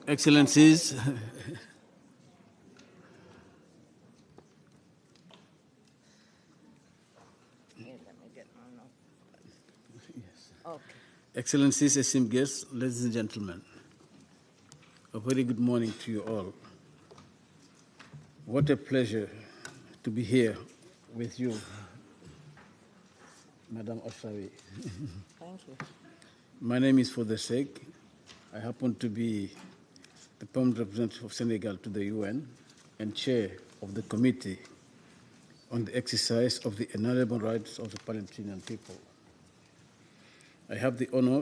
Excellencies, Excellencies, esteemed guests, ladies and gentlemen, a very good morning to you all. What a pleasure to be here with you, Madam Ashrawi. Thank you. My name is Fodesek. I happen to be the permanent representative of Senegal to the UN and chair of the Committee on the Exercise of the Inalienable Rights of the Palestinian People. I have the honor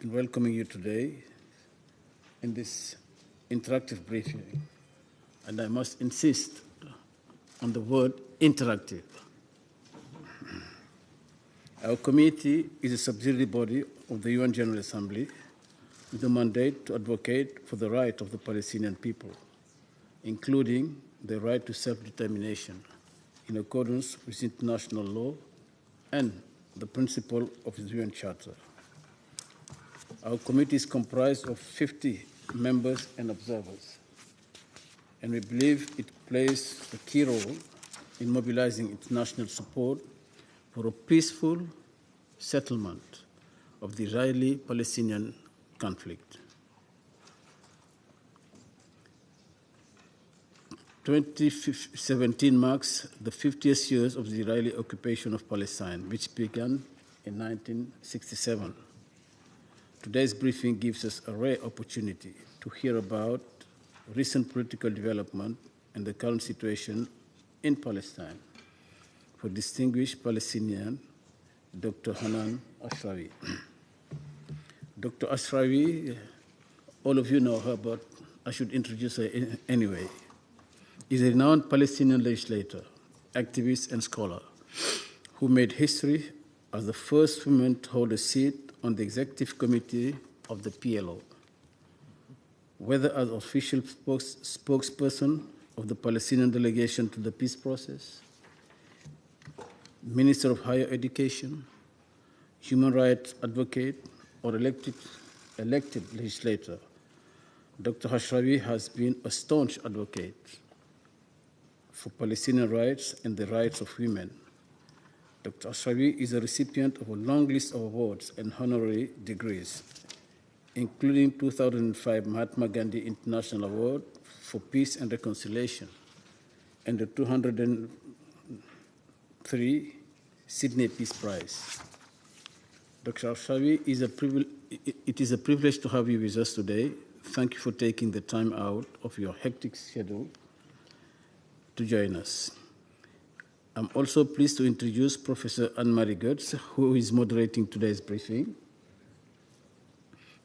in welcoming you today in this interactive briefing, and I must insist on the word interactive. Our committee is a subsidiary body of the UN General Assembly with a mandate to advocate for the right of the Palestinian people, including the right to self-determination in accordance with international law and the principle of the UN Charter. Our committee is comprised of 50 members and observers, and we believe it plays a key role in mobilizing international support for a peaceful settlement of the Israeli-Palestinian conflict. 2017 marks the 50th years of the Israeli occupation of Palestine, which began in 1967. Today's briefing gives us a rare opportunity to hear about recent political development and the current situation in Palestine for distinguished Palestinian Dr. Hanan Ashrawi. Dr. Ashrawi, all of you know her, but I should introduce her anyway, is a renowned Palestinian legislator, activist, and scholar who made history as the first woman to hold a seat on the executive committee of the PLO, whether as official spokesperson of the Palestinian delegation to the peace process, Minister of Higher Education, human rights advocate, or elected legislator. Dr. Ashrawi has been a staunch advocate for Palestinian rights and the rights of women. Dr. Ashrawi is a recipient of a long list of awards and honorary degrees, including 2005 Mahatma Gandhi International Award for Peace and Reconciliation and the 203 Sydney Peace Prize. Dr. Ashrawi, it is a privilege to have you with us today. Thank you for taking the time out of your hectic schedule to join us. I'm also pleased to introduce Professor Anne-Marie Goetz, who is moderating today's briefing.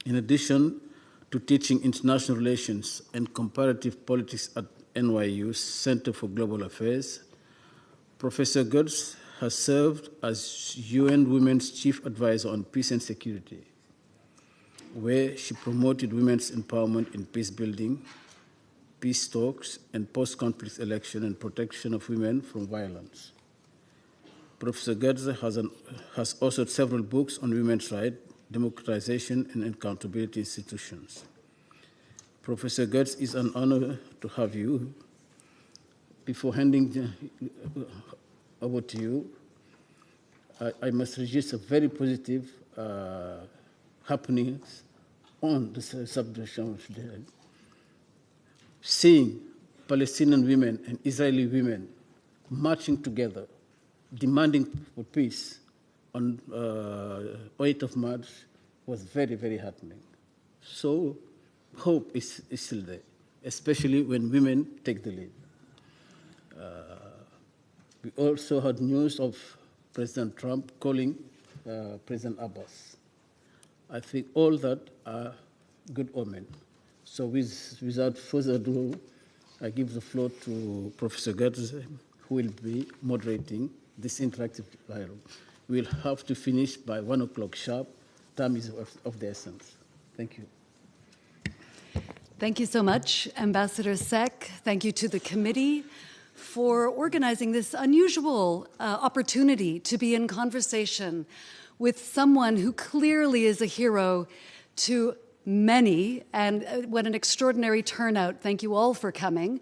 In addition to teaching international relations and comparative politics at NYU's Center for Global Affairs, Professor Goetz has served as UN Women's Chief Advisor on Peace and Security, where she promoted women's empowerment in peace building, peace talks, and post-conflict election and protection of women from violence. Professor Goetz has authored several books on women's rights, democratization, and accountability institutions. Professor Goetz, it's an honor to have you. Before handing over to you, I must register very positive happenings on the subject of today. Seeing Palestinian women and Israeli women marching together, demanding for peace on 8th of March was very, very heartening. So hope is still there, especially when women take the lead. We also had news of President Trump calling President Abbas. I think all that are good omen. So without further ado, I give the floor to Professor Goetz, who will be moderating this interactive dialogue. We'll have to finish by 1 o'clock sharp. Time is of the essence. Thank you. Thank you so much, Ambassador Sek. Thank you to the committee for organizing this unusual opportunity to be in conversation with someone who clearly is a hero to many, and what an extraordinary turnout. Thank you all for coming.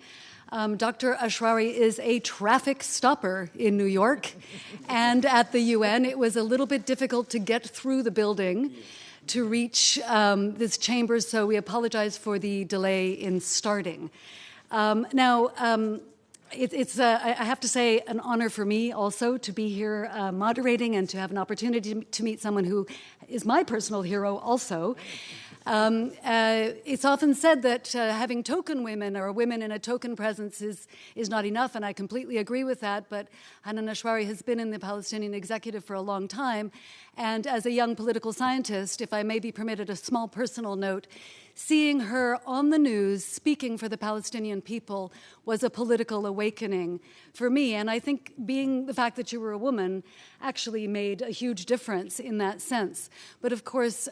Dr. Ashrawi is a traffic stopper in New York, and at the UN, it was a little bit difficult to get through the building to reach this chamber, so we apologize for the delay in starting. It's I have to say, an honor for me also to be here moderating and to have an opportunity to meet someone who is my personal hero also. It's often said that having token women or women in a token presence is not enough, and I completely agree with that, but Hanan Ashrawi has been in the Palestinian executive for a long time, and as a young political scientist, if I may be permitted a small personal note, seeing her on the news speaking for the Palestinian people was a political awakening for me, and I think the fact that you were a woman actually made a huge difference in that sense. But of course,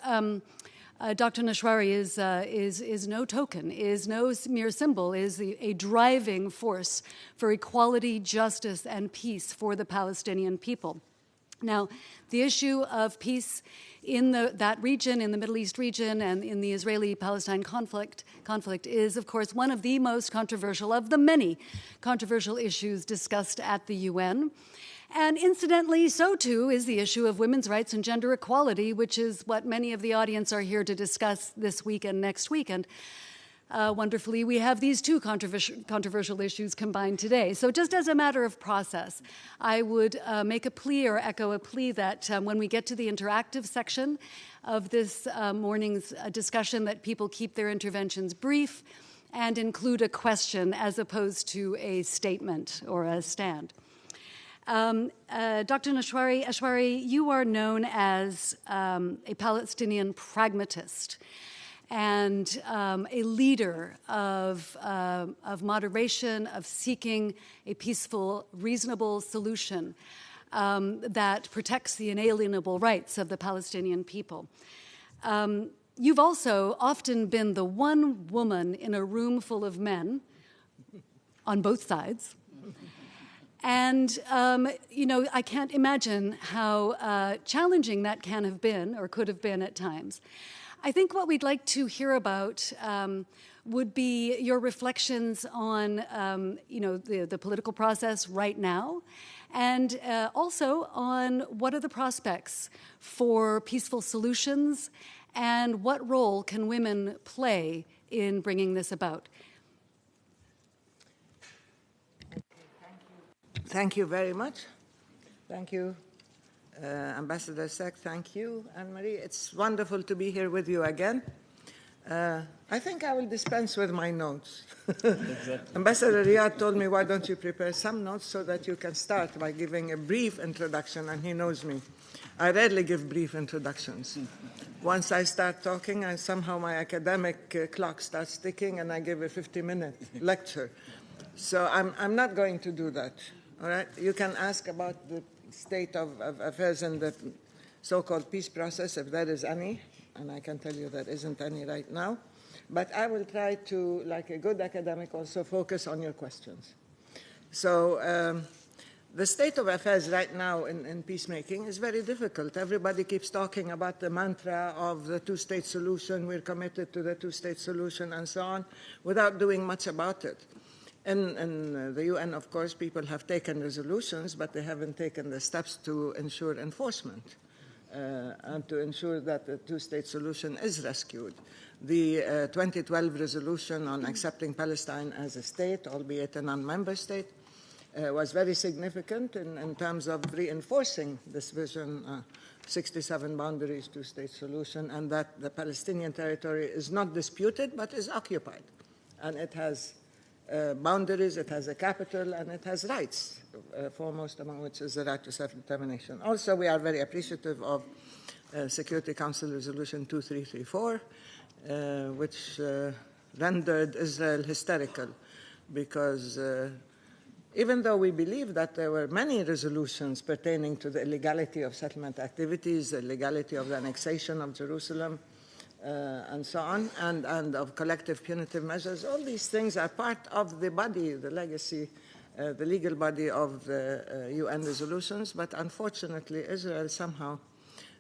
Dr. Ashrawi is no token, is no mere symbol, is a driving force for equality, justice, and peace for the Palestinian people. Now, the issue of peace in that region, in the Middle East region, and in the Israeli-Palestine conflict is, of course, one of the most controversial of the many controversial issues discussed at the UN. And incidentally, so too is the issue of women's rights and gender equality, which is what many of the audience are here to discuss this week and next week. And wonderfully, we have these two controversial issues combined today. So just as a matter of process, I would make a plea or echo a plea that when we get to the interactive section of this morning's discussion, that people keep their interventions brief and include a question as opposed to a statement or a stand. Dr. Ashrawi, you are known as a Palestinian pragmatist and a leader of moderation, of seeking a peaceful, reasonable solution that protects the inalienable rights of the Palestinian people. You've also often been the one woman in a room full of men on both sides. And, I can't imagine how challenging that can have been or could have been at times. I think what we'd like to hear about would be your reflections on, the political process right now, and also on what are the prospects for peaceful solutions and what role can women play in bringing this about. Thank you very much. Thank you, Ambassador Seck. Thank you, Anne-Marie. It's wonderful to be here with you again. I think I will dispense with my notes. Exactly. Ambassador Riyad told me, why don't you prepare some notes so that you can start by giving a brief introduction, and he knows me. I rarely give brief introductions. Once I start talking, somehow my academic clock starts ticking, and I give a 50-minute lecture. So I'm not going to do that. All right, you can ask about the state of affairs in the so-called peace process, if there is any, and I can tell you there isn't any right now. But I will try to, like a good academic, also focus on your questions. So the state of affairs right now in peacemaking is very difficult. Everybody keeps talking about the mantra of the two-state solution, we're committed to the two-state solution, and so on, without doing much about it. In the UN, of course, people have taken resolutions, but they haven't taken the steps to ensure enforcement and to ensure that the two-state solution is rescued. The 2012 resolution on accepting Palestine as a state, albeit a non-member state, was very significant in terms of reinforcing this vision, 67 boundaries, two-state solution, and that the Palestinian territory is not disputed, but is occupied. And it has boundaries, it has a capital, and it has rights, foremost among which is the right to self-determination. Also, we are very appreciative of Security Council Resolution 2334, which rendered Israel hysterical, because even though we believe that there were many resolutions pertaining to the illegality of settlement activities, the illegality of the annexation of Jerusalem, and so on, and of collective punitive measures, all these things are part of the body, the legacy, the legal body of the UN resolutions, but unfortunately Israel somehow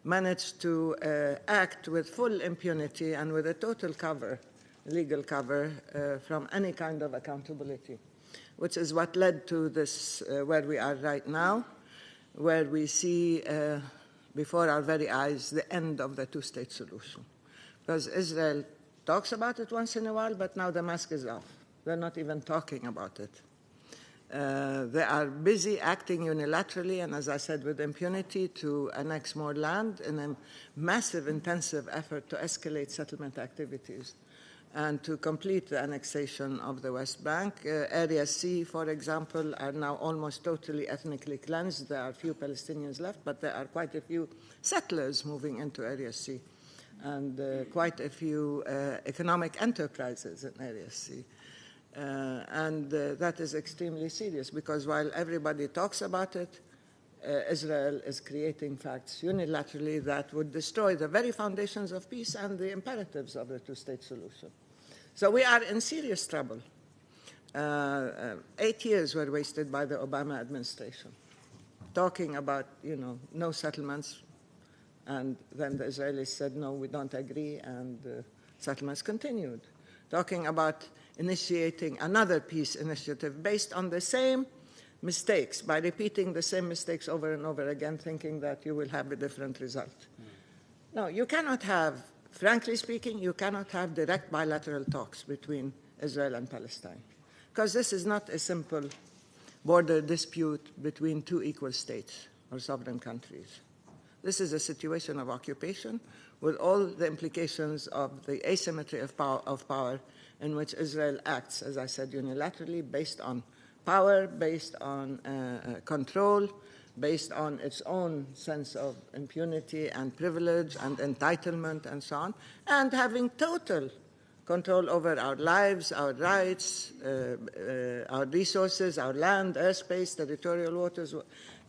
managed to act with full impunity and with a total cover, legal cover, from any kind of accountability, which is what led to this, where we are right now, where we see before our very eyes the end of the two-state solution. Because Israel talks about it once in a while, but now the mask is off. They're not even talking about it. They are busy acting unilaterally and, as I said, with impunity to annex more land in a massive, intensive effort to escalate settlement activities and to complete the annexation of the West Bank. Area C, for example, are now almost totally ethnically cleansed. There are few Palestinians left, but there are quite a few settlers moving into Area C and quite a few economic enterprises in Area C. And that is extremely serious because while everybody talks about it, Israel is creating facts unilaterally that would destroy the very foundations of peace and the imperatives of the two-state solution. So we are in serious trouble. 8 years were wasted by the Obama administration talking about, no settlements, and then the Israelis said, no, we don't agree, and settlements continued. Talking about initiating another peace initiative based on the same mistakes, by repeating the same mistakes over and over again, thinking that you will have a different result. No, you cannot have, frankly speaking, you cannot have direct bilateral talks between Israel and Palestine, because this is not a simple border dispute between two equal states or sovereign countries. This is a situation of occupation with all the implications of the asymmetry of power in which Israel acts, as I said, unilaterally, based on power, based on control, based on its own sense of impunity and privilege and entitlement and so on, and having total control over our lives, our rights, our resources, our land, airspace, territorial waters,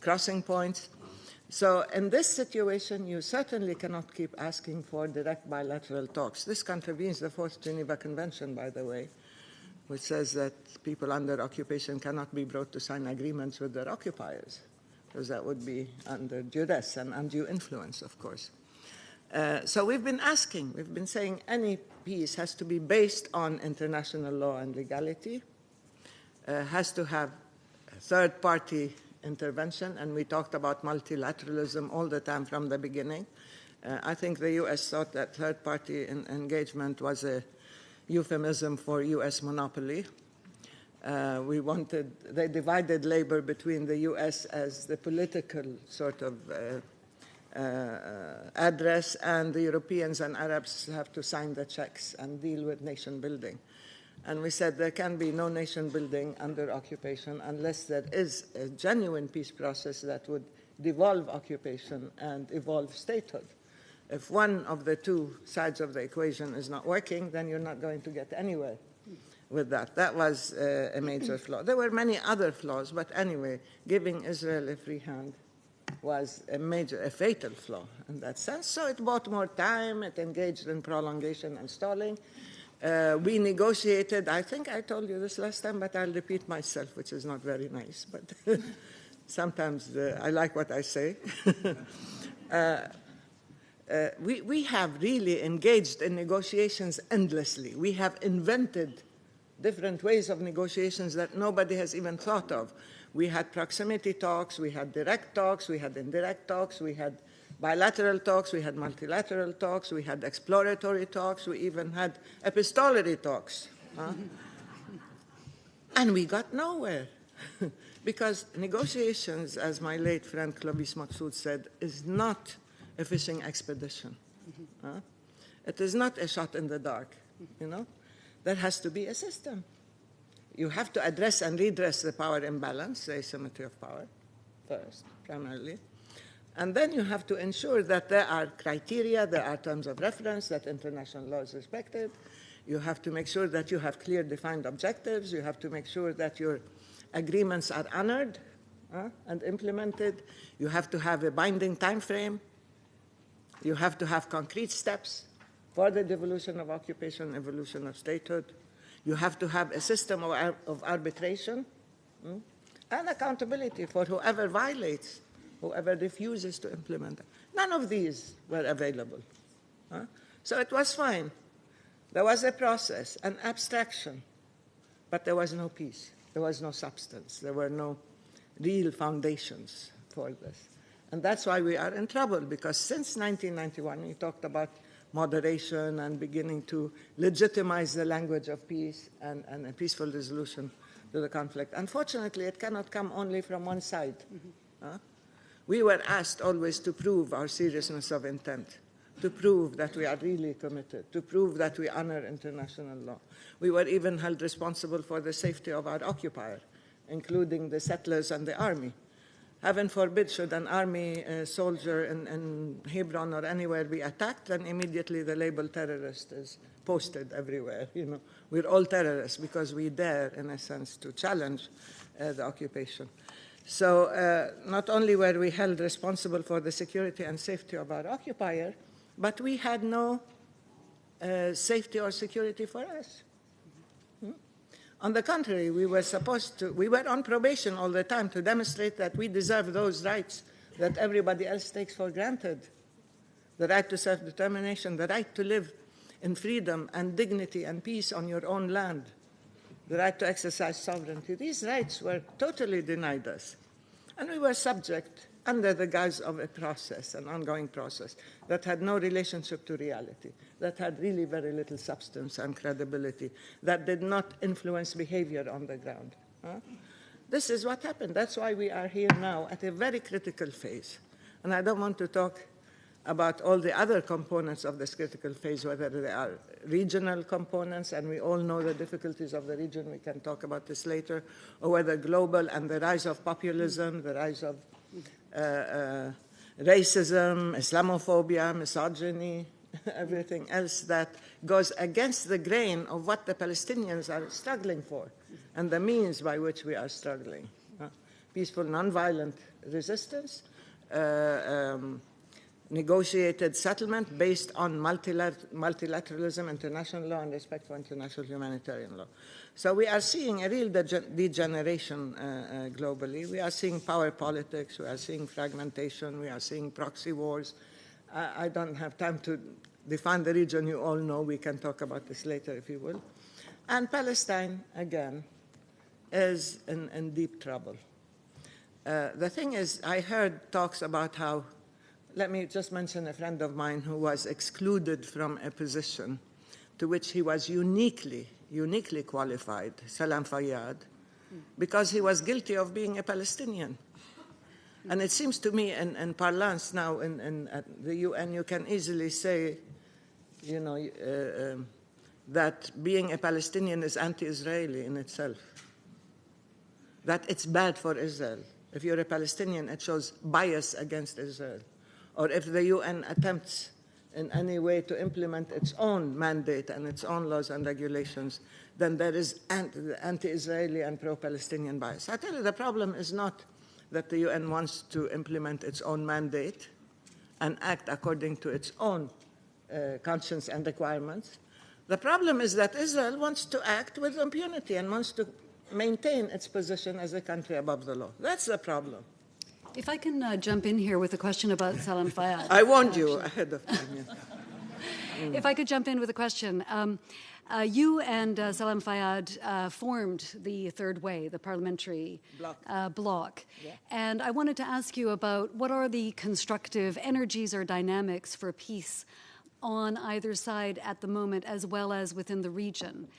crossing points. So in this situation, you certainly cannot keep asking for direct bilateral talks. This contravenes the Fourth Geneva Convention, by the way, which says that people under occupation cannot be brought to sign agreements with their occupiers, because that would be under duress and undue influence, of course. So we've been saying any peace has to be based on international law and legality, has to have third-party intervention, and we talked about multilateralism all the time from the beginning. I think the U.S. thought that third-party engagement was a euphemism for U.S. monopoly. They divided labor between the U.S. as the political sort of address, and the Europeans and Arabs have to sign the checks and deal with nation building. And we said there can be no nation building under occupation unless there is a genuine peace process that would devolve occupation and evolve statehood. If one of the two sides of the equation is not working, then you're not going to get anywhere with that. That was a major flaw. There were many other flaws, but anyway, giving Israel a free hand was a fatal flaw in that sense. So it bought more time, it engaged in prolongation and stalling. We negotiated, I think I told you this last time, but I'll repeat myself, which is not very nice, but sometimes I like what I say. We have really engaged in negotiations endlessly. We have invented different ways of negotiations that nobody has even thought of. We had proximity talks, we had direct talks, we had indirect talks, we had bilateral talks, we had multilateral talks, we had exploratory talks, we even had epistolary talks. And we got nowhere. Because negotiations, as my late friend Clovis Maqsoud said, is not a fishing expedition. It is not a shot in the dark, There has to be a system. You have to address and redress the power imbalance, the asymmetry of power, first, primarily. And then you have to ensure that there are criteria, there are terms of reference, that international law is respected. You have to make sure that you have clear defined objectives. You have to make sure that your agreements are honored and implemented. You have to have a binding time frame. You have to have concrete steps for the devolution of occupation, evolution of statehood. You have to have a system of arbitration and accountability for whoever violates whoever refuses to implement them. None of these were available. So it was fine. There was a process, an abstraction, but there was no peace. There was no substance. There were no real foundations for this. And that's why we are in trouble, because since 1991, we talked about moderation and beginning to legitimize the language of peace and a peaceful resolution to the conflict. Unfortunately, it cannot come only from one side. We were asked always to prove our seriousness of intent, to prove that we are really committed, to prove that we honor international law. We were even held responsible for the safety of our occupier, including the settlers and the army. Heaven forbid, should an army soldier in Hebron or anywhere be attacked, then immediately the label terrorist is posted everywhere. You know, we're all terrorists because we dare, in a sense, to challenge the occupation. So not only were we held responsible for the security and safety of our occupier, but we had no safety or security for us. On the contrary, we were on probation all the time to demonstrate that we deserve those rights that everybody else takes for granted. The right to self-determination, the right to live in freedom and dignity and peace on your own land, the right to exercise sovereignty. These rights were totally denied us. And we were subject, under the guise of a process, an ongoing process, that had no relationship to reality, that had really very little substance and credibility, that did not influence behavior on the ground. This is what happened. That's why we are here now at a very critical phase. And I don't want to talk about all the other components of this critical phase, whether they are regional components, and we all know the difficulties of the region, we can talk about this later, or whether global and the rise of populism, the rise of racism, Islamophobia, misogyny, everything else that goes against the grain of what the Palestinians are struggling for and the means by which we are struggling. Peaceful, nonviolent resistance, negotiated settlement based on multilateralism, international law, and respect for international humanitarian law. So we are seeing a real degeneration globally. We are seeing power politics, we are seeing fragmentation, we are seeing proxy wars. I don't have time to define the region, you all know, we can talk about this later if you will. And Palestine, again, is in deep trouble. The thing is, I heard talks about how, let me just mention a friend of mine who was excluded from a position to which he was uniquely qualified, Salam Fayyad, because he was guilty of being a Palestinian. And it seems to me in parlance now at the UN, you can easily say, you know, that being a Palestinian is anti-Israeli in itself, that it's bad for Israel. If you're a Palestinian, it shows bias against Israel. Or if the UN attempts in any way to implement its own mandate and its own laws and regulations, then there is anti-Israeli and pro-Palestinian bias. I tell you, the problem is not that the UN wants to implement its own mandate and act according to its own conscience and requirements. The problem is that Israel wants to act with impunity and wants to maintain its position as a country above the law. That's the problem. If I can jump in here with a question about Salam Fayyad. I warned you ahead of time. Yeah. If I could jump in with a question. You and Salam Fayyad formed the Third Way, the parliamentary bloc. Yeah. And I wanted to ask you about what are the constructive energies or dynamics for peace on either side at the moment, as well as within the region.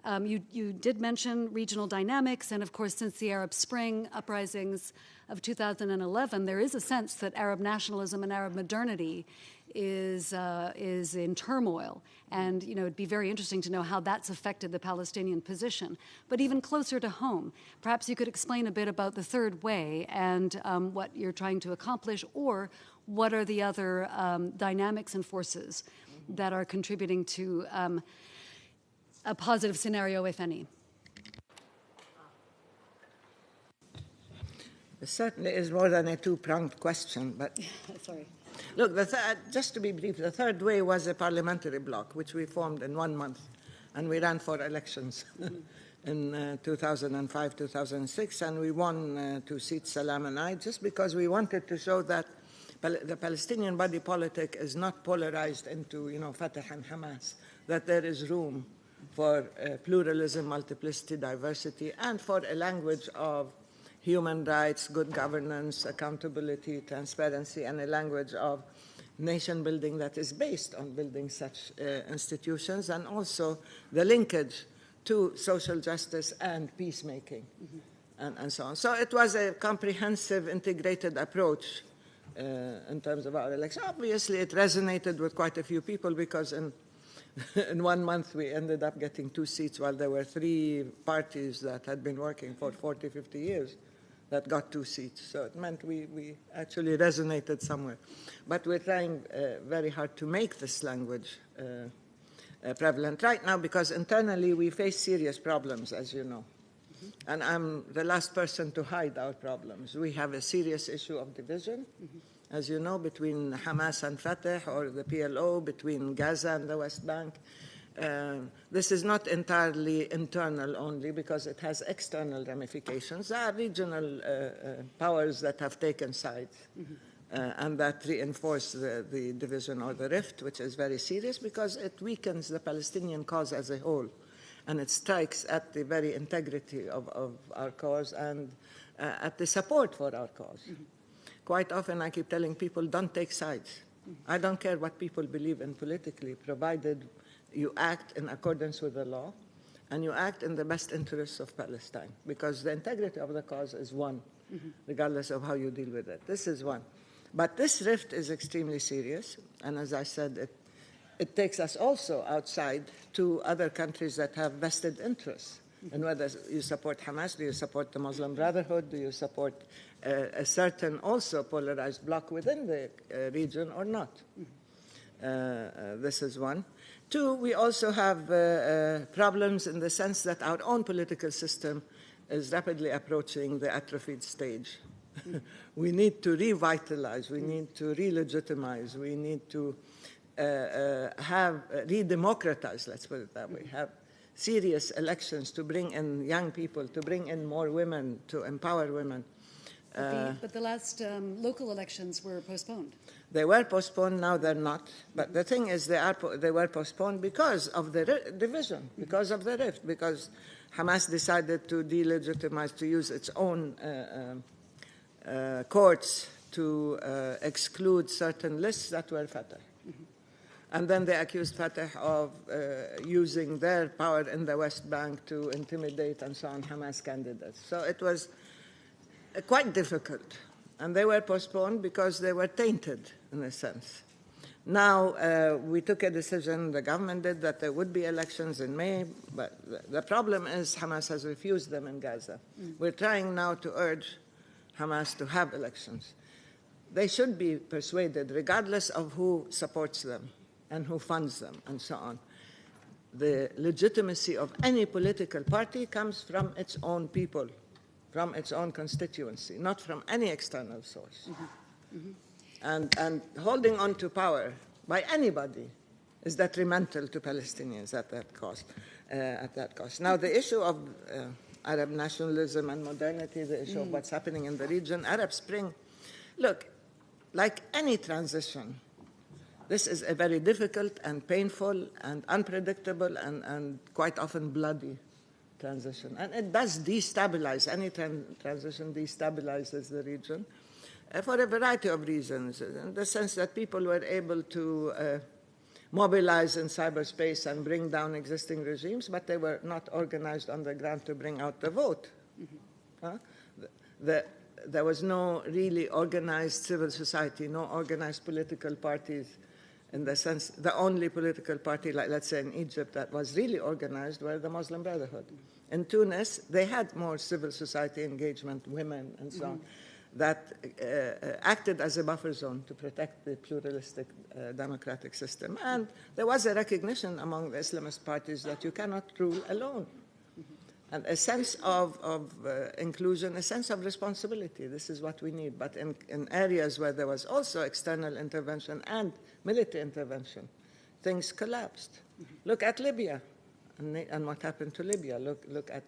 You did mention regional dynamics, and of course, since the Arab Spring uprisings of 2011, there is a sense that Arab nationalism and Arab modernity is in turmoil. And you know, it'd be very interesting to know how that's affected the Palestinian position. But even closer to home, perhaps you could explain a bit about the Third Way and what you're trying to accomplish, or what are the other dynamics and forces that are contributing to a positive scenario, if any? It certainly is more than a two-pronged question, but sorry. Look, just to be brief, the Third Way was a parliamentary bloc which we formed in 1 month, and we ran for elections in 2005, 2006, and we won 2 seats, Salam and I, just because we wanted to show that the Palestinian body politic is not polarized into, Fatah and Hamas, that there is room for pluralism, multiplicity, diversity, and for a language of human rights, good governance, accountability, transparency, and a language of nation building that is based on building such institutions, and also the linkage to social justice and peacemaking, and so on. So it was a comprehensive, integrated approach in terms of our election. Obviously, it resonated with quite a few people because in 1 month we ended up getting 2 seats while there were 3 parties that had been working for 40, 50 years that got 2 seats. So it meant we actually resonated somewhere. But we're trying very hard to make this language prevalent right now because internally we face serious problems, as you know. And I'm the last person to hide our problems. We have a serious issue of division, as you know, between Hamas and Fatah, or the PLO, between Gaza and the West Bank. This is not entirely internal only because it has external ramifications. There are regional powers that have taken sides and that reinforce the division or the rift, which is very serious because it weakens the Palestinian cause as a whole. And it strikes at the very integrity of our cause and at the support for our cause. Quite often I keep telling people, don't take sides. I don't care what people believe in politically, provided you act in accordance with the law and you act in the best interests of Palestine, because the integrity of the cause is one, regardless of how you deal with it. This is one. But this rift is extremely serious, and as I said, it takes us also outside to other countries that have vested interests. And whether you support Hamas, do you support the Muslim Brotherhood, do you support a certain also polarized bloc within the region or not? This is one. 2, we also have problems in the sense that our own political system is rapidly approaching the atrophied stage. We need to revitalize, we need to re-legitimize, we need to have re-democratize, let's put it that way, have serious elections to bring in young people, to bring in more women, to empower women. But the last local elections were postponed. They were postponed, now they're not. But the thing is, they were postponed because of the division, because of the rift, because Hamas decided to delegitimize, to use its own courts to exclude certain lists that were Fatah. And then they accused Fatah of using their power in the West Bank to intimidate and so on Hamas candidates. So it was quite difficult. And they were postponed because they were tainted, in a sense. Now, we took a decision, the government did, that there would be elections in May, but the problem is Hamas has refused them in Gaza. We're trying now to urge Hamas to have elections. They should be persuaded, regardless of who supports them and who funds them, and so on. The legitimacy of any political party comes from its own people, from its own constituency, not from any external source. And holding on to power by anybody is detrimental to Palestinians at that cost. Now, the issue of Arab nationalism and modernity, the issue of what's happening in the region, Arab Spring, look, like any transition, this is a very difficult and painful and unpredictable and quite often bloody transition. And it does destabilize. Any transition destabilizes the region for a variety of reasons, in the sense that people were able to mobilize in cyberspace and bring down existing regimes, but they were not organized on the ground to bring out the vote. There was no really organized civil society, no organized political parties, in the sense, the only political party, like let's say in Egypt, that was really organized were the Muslim Brotherhood. In Tunis, they had more civil society engagement, women and so on, that acted as a buffer zone to protect the pluralistic democratic system. And there was a recognition among the Islamist parties that you cannot rule alone. And a sense of inclusion, a sense of responsibility. This is what we need. But in areas where there was also external intervention and military intervention, things collapsed. Look at Libya. and what happened to Libya. Look at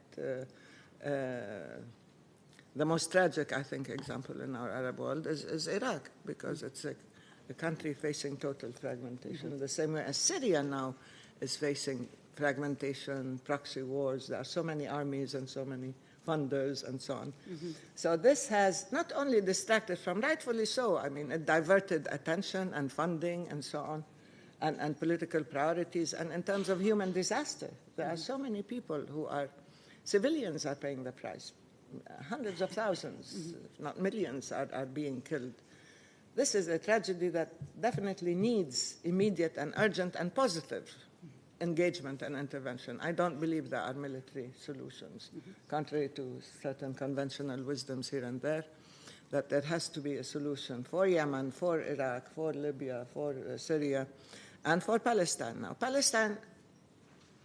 the most tragic, I think, example in our Arab world is Iraq, because it's a country facing total fragmentation, the same way as Syria now is facing fragmentation, proxy wars. There are so many armies and so many funders and so on. So this has not only distracted from, rightfully so, I mean, it diverted attention and funding and so on, and political priorities. And in terms of human disaster, there are so many people who are, civilians are paying the price. Hundreds of thousands, if not millions, are being killed. This is a tragedy that definitely needs immediate and urgent and positive engagement and intervention. I don't believe there are military solutions, contrary to certain conventional wisdoms here and there, that there has to be a solution for Yemen, for Iraq, for Libya, for Syria, and for Palestine. Now, Palestine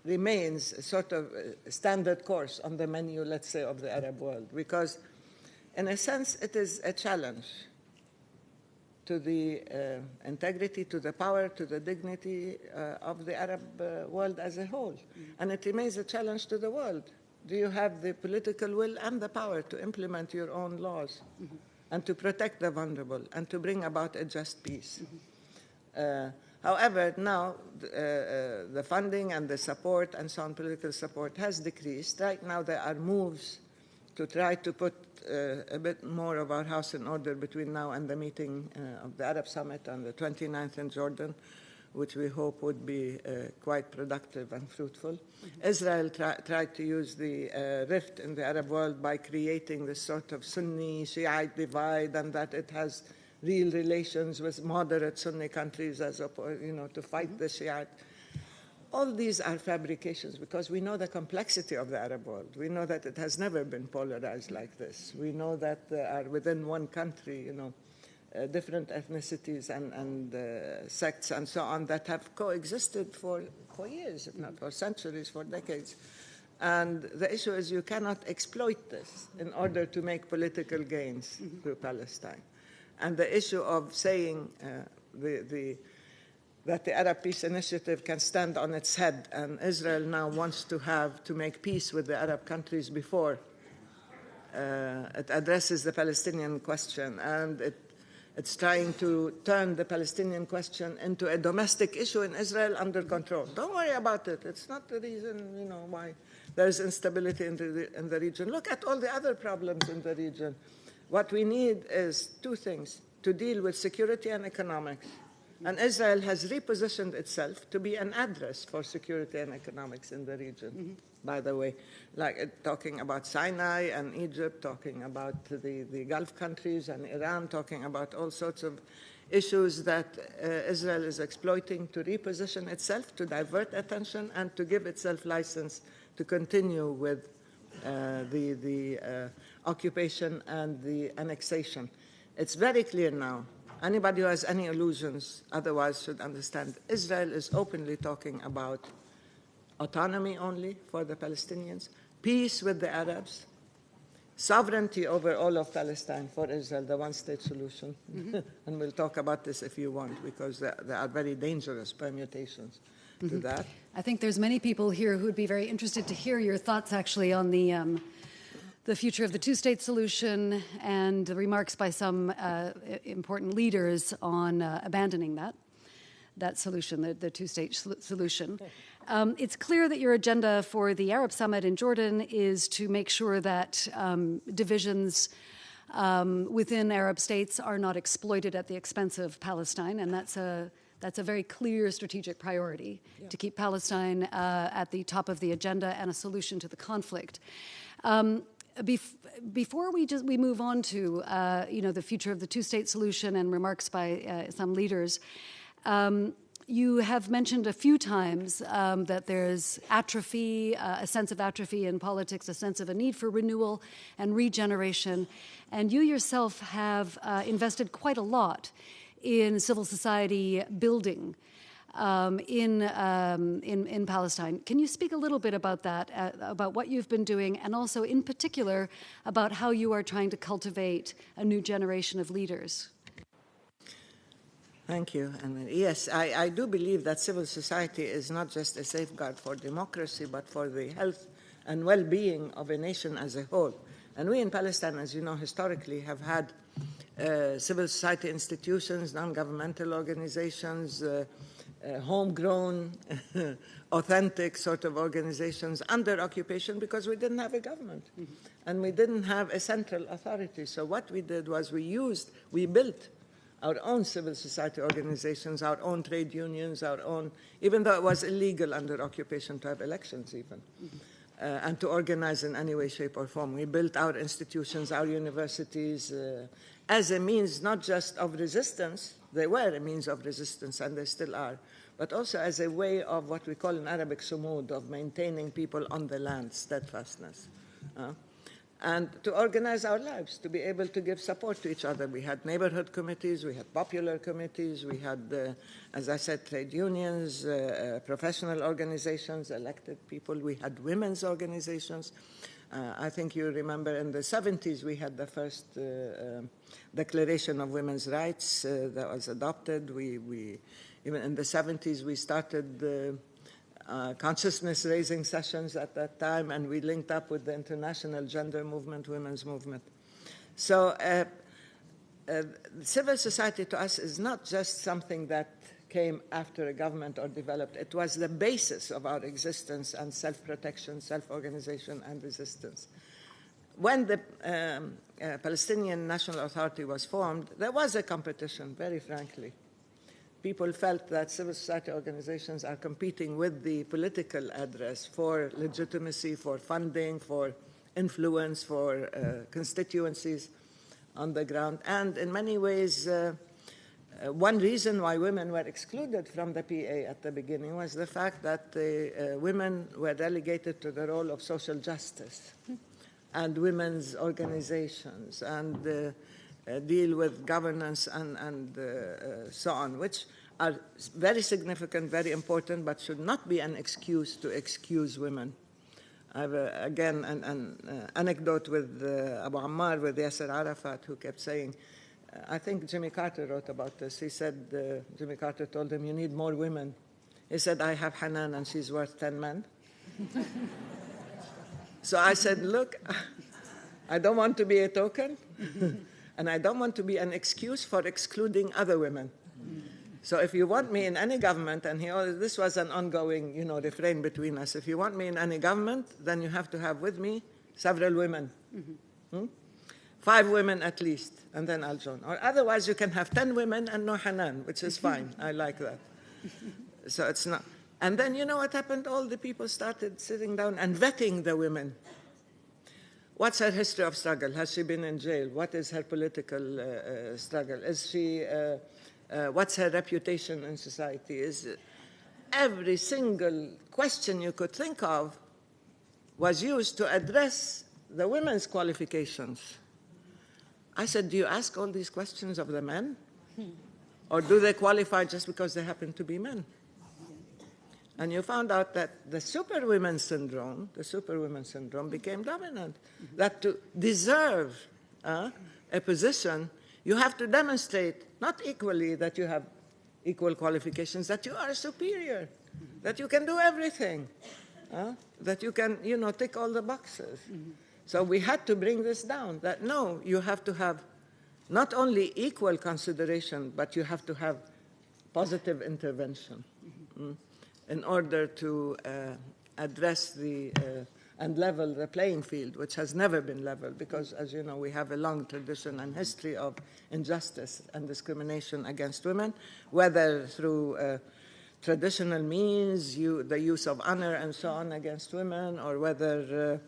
remains a sort of standard course on the menu, let's say, of the Arab world, because in a sense it is a challenge to the integrity, to the power, to the dignity of the Arab world as a whole. And it remains a challenge to the world. Do you have the political will and the power to implement your own laws and to protect the vulnerable and to bring about a just peace? However, now the funding and the support and so on, political support, has decreased. Right now there are moves to try to put a bit more of our house in order between now and the meeting of the Arab Summit on the 29th in Jordan, which we hope would be quite productive and fruitful. Israel tried to use the rift in the Arab world by creating this sort of Sunni-Shiite divide, and that it has real relations with moderate Sunni countries as opposed, to fight the Shiite. All these are fabrications, because we know the complexity of the Arab world. We know that it has never been polarized like this. We know that there are within one country, different ethnicities and sects and so on that have coexisted for years, if not for centuries, for decades. And the issue is you cannot exploit this in order to make political gains through Palestine. And the issue of saying that the Arab Peace Initiative can stand on its head, and Israel now wants to make peace with the Arab countries before it addresses the Palestinian question, and it's trying to turn the Palestinian question into a domestic issue in Israel under control. Don't worry about it. It's not the reason, why there's instability in the region. Look at all the other problems in the region. What we need is two things: to deal with security and economics. And Israel has repositioned itself to be an address for security and economics in the region, by the way, like talking about Sinai and Egypt, talking about the Gulf countries and Iran, talking about all sorts of issues that Israel is exploiting to reposition itself, to divert attention, and to give itself license to continue with the occupation and the annexation. It's very clear now. Anybody who has any illusions otherwise should understand Israel is openly talking about autonomy only for the Palestinians, peace with the Arabs, sovereignty over all of Palestine for Israel, the one-state solution. And we'll talk about this if you want, because there are very dangerous permutations to that. I think there's many people here who would be very interested to hear your thoughts, actually, on the future of the two-state solution and the remarks by some important leaders on abandoning that solution, the two-state solution. It's clear that your agenda for the Arab Summit in Jordan is to make sure that divisions within Arab states are not exploited at the expense of Palestine, and that's a very clear strategic priority, to keep Palestine at the top of the agenda and a solution to the conflict. Before we move on to the future of the two-state solution and remarks by some leaders, you have mentioned a few times that there's atrophy, a sense of atrophy in politics, a sense of a need for renewal and regeneration, and you yourself have invested quite a lot in civil society building in Palestine. Can you speak a little bit about that, about what you've been doing, and also in particular about how you are trying to cultivate a new generation of leaders? Thank you. And yes, I do believe that civil society is not just a safeguard for democracy, but for the health and well-being of a nation as a whole. And we in Palestine, as you know, historically have had civil society institutions, non-governmental organizations, homegrown, authentic sort of organizations under occupation because we didn't have a government. Mm-hmm. And we didn't have a central authority. So what we did was we built our own civil society organizations, our own trade unions, our own, even though it was illegal under occupation to have elections even, and to organize in any way, shape, or form. We built our institutions, our universities, as a means not just of resistance, they were a means of resistance and they still are, but also as a way of what we call in Arabic sumud, of maintaining people on the land, steadfastness. And to organize our lives, to be able to give support to each other. We had neighborhood committees, we had popular committees, we had, as I said, trade unions, professional organizations, elected people. We had women's organizations. I think you remember in the 70s we had the first Declaration of Women's Rights that was adopted. Even in the 70s we started consciousness-raising sessions at that time, and we linked up with the international gender movement, women's movement. So civil society to us is not just something that came after a government or developed. It was the basis of our existence and self-protection, self-organization, and resistance. When the Palestinian National Authority was formed, there was a competition, very frankly. People felt that civil society organizations are competing with the political address for legitimacy, for funding, for influence, for constituencies on the ground. And in many ways, one reason why women were excluded from the PA at the beginning was the fact that the women were relegated to the role of social justice and women's organizations and deal with governance and so on, which are very significant, very important, but should not be an excuse to excuse women. I have, again, an anecdote with Abu Ammar, with Yasser Arafat, who kept saying, I think Jimmy Carter wrote about this. He said, Jimmy Carter told him, you need more women. He said, I have Hanan and she's worth 10 men. So I said, look, I don't want to be a token. And I don't want to be an excuse for excluding other women. So if you want me in any government, and this was an ongoing, refrain between us, if you want me in any government, then you have to have with me several women. 5 women at least, and then I'll join. Or otherwise you can have 10 women and no Hanan, which is fine. I like that. So it's not. And then you know what happened? All the people started sitting down and vetting the women. What's her history of struggle? Has she been in jail? What is her political struggle? Is she, what's her reputation in society? Every single question you could think of was used to address the women's qualifications. I said, do you ask all these questions of the men? Or do they qualify just because they happen to be men? And you found out that the superwoman syndrome became dominant. That to deserve a position, you have to demonstrate, not equally that you have equal qualifications, that you are superior, that you can do everything, that you can, tick all the boxes. So we had to bring this down, that no, you have to have not only equal consideration, but you have to have positive intervention. In order to address and level the playing field, which has never been leveled, because, as you know, we have a long tradition and history of injustice and discrimination against women, whether through traditional means, the use of honor and so on against women, or whether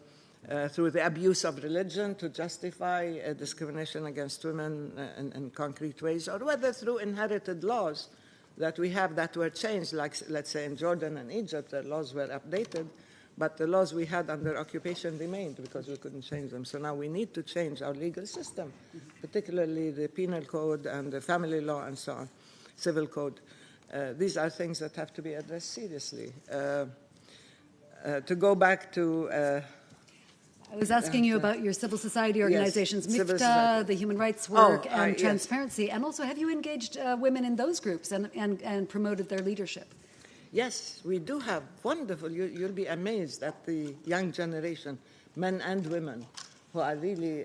through the abuse of religion to justify discrimination against women in concrete ways, or whether through inherited laws that we have that were changed, like, let's say, in Jordan and Egypt, the laws were updated, but the laws we had under occupation remained because we couldn't change them. So now we need to change our legal system, particularly the penal code and the family law and so on, civil code. These are things that have to be addressed seriously. To go back to I was asking you about your civil society organizations, Yes, civil MIFTA, society. the human rights work, and yes. transparency. And also, have you engaged women in those groups and promoted their leadership? Yes, we do have wonderful, you'll be amazed at the young generation, men and women, who are really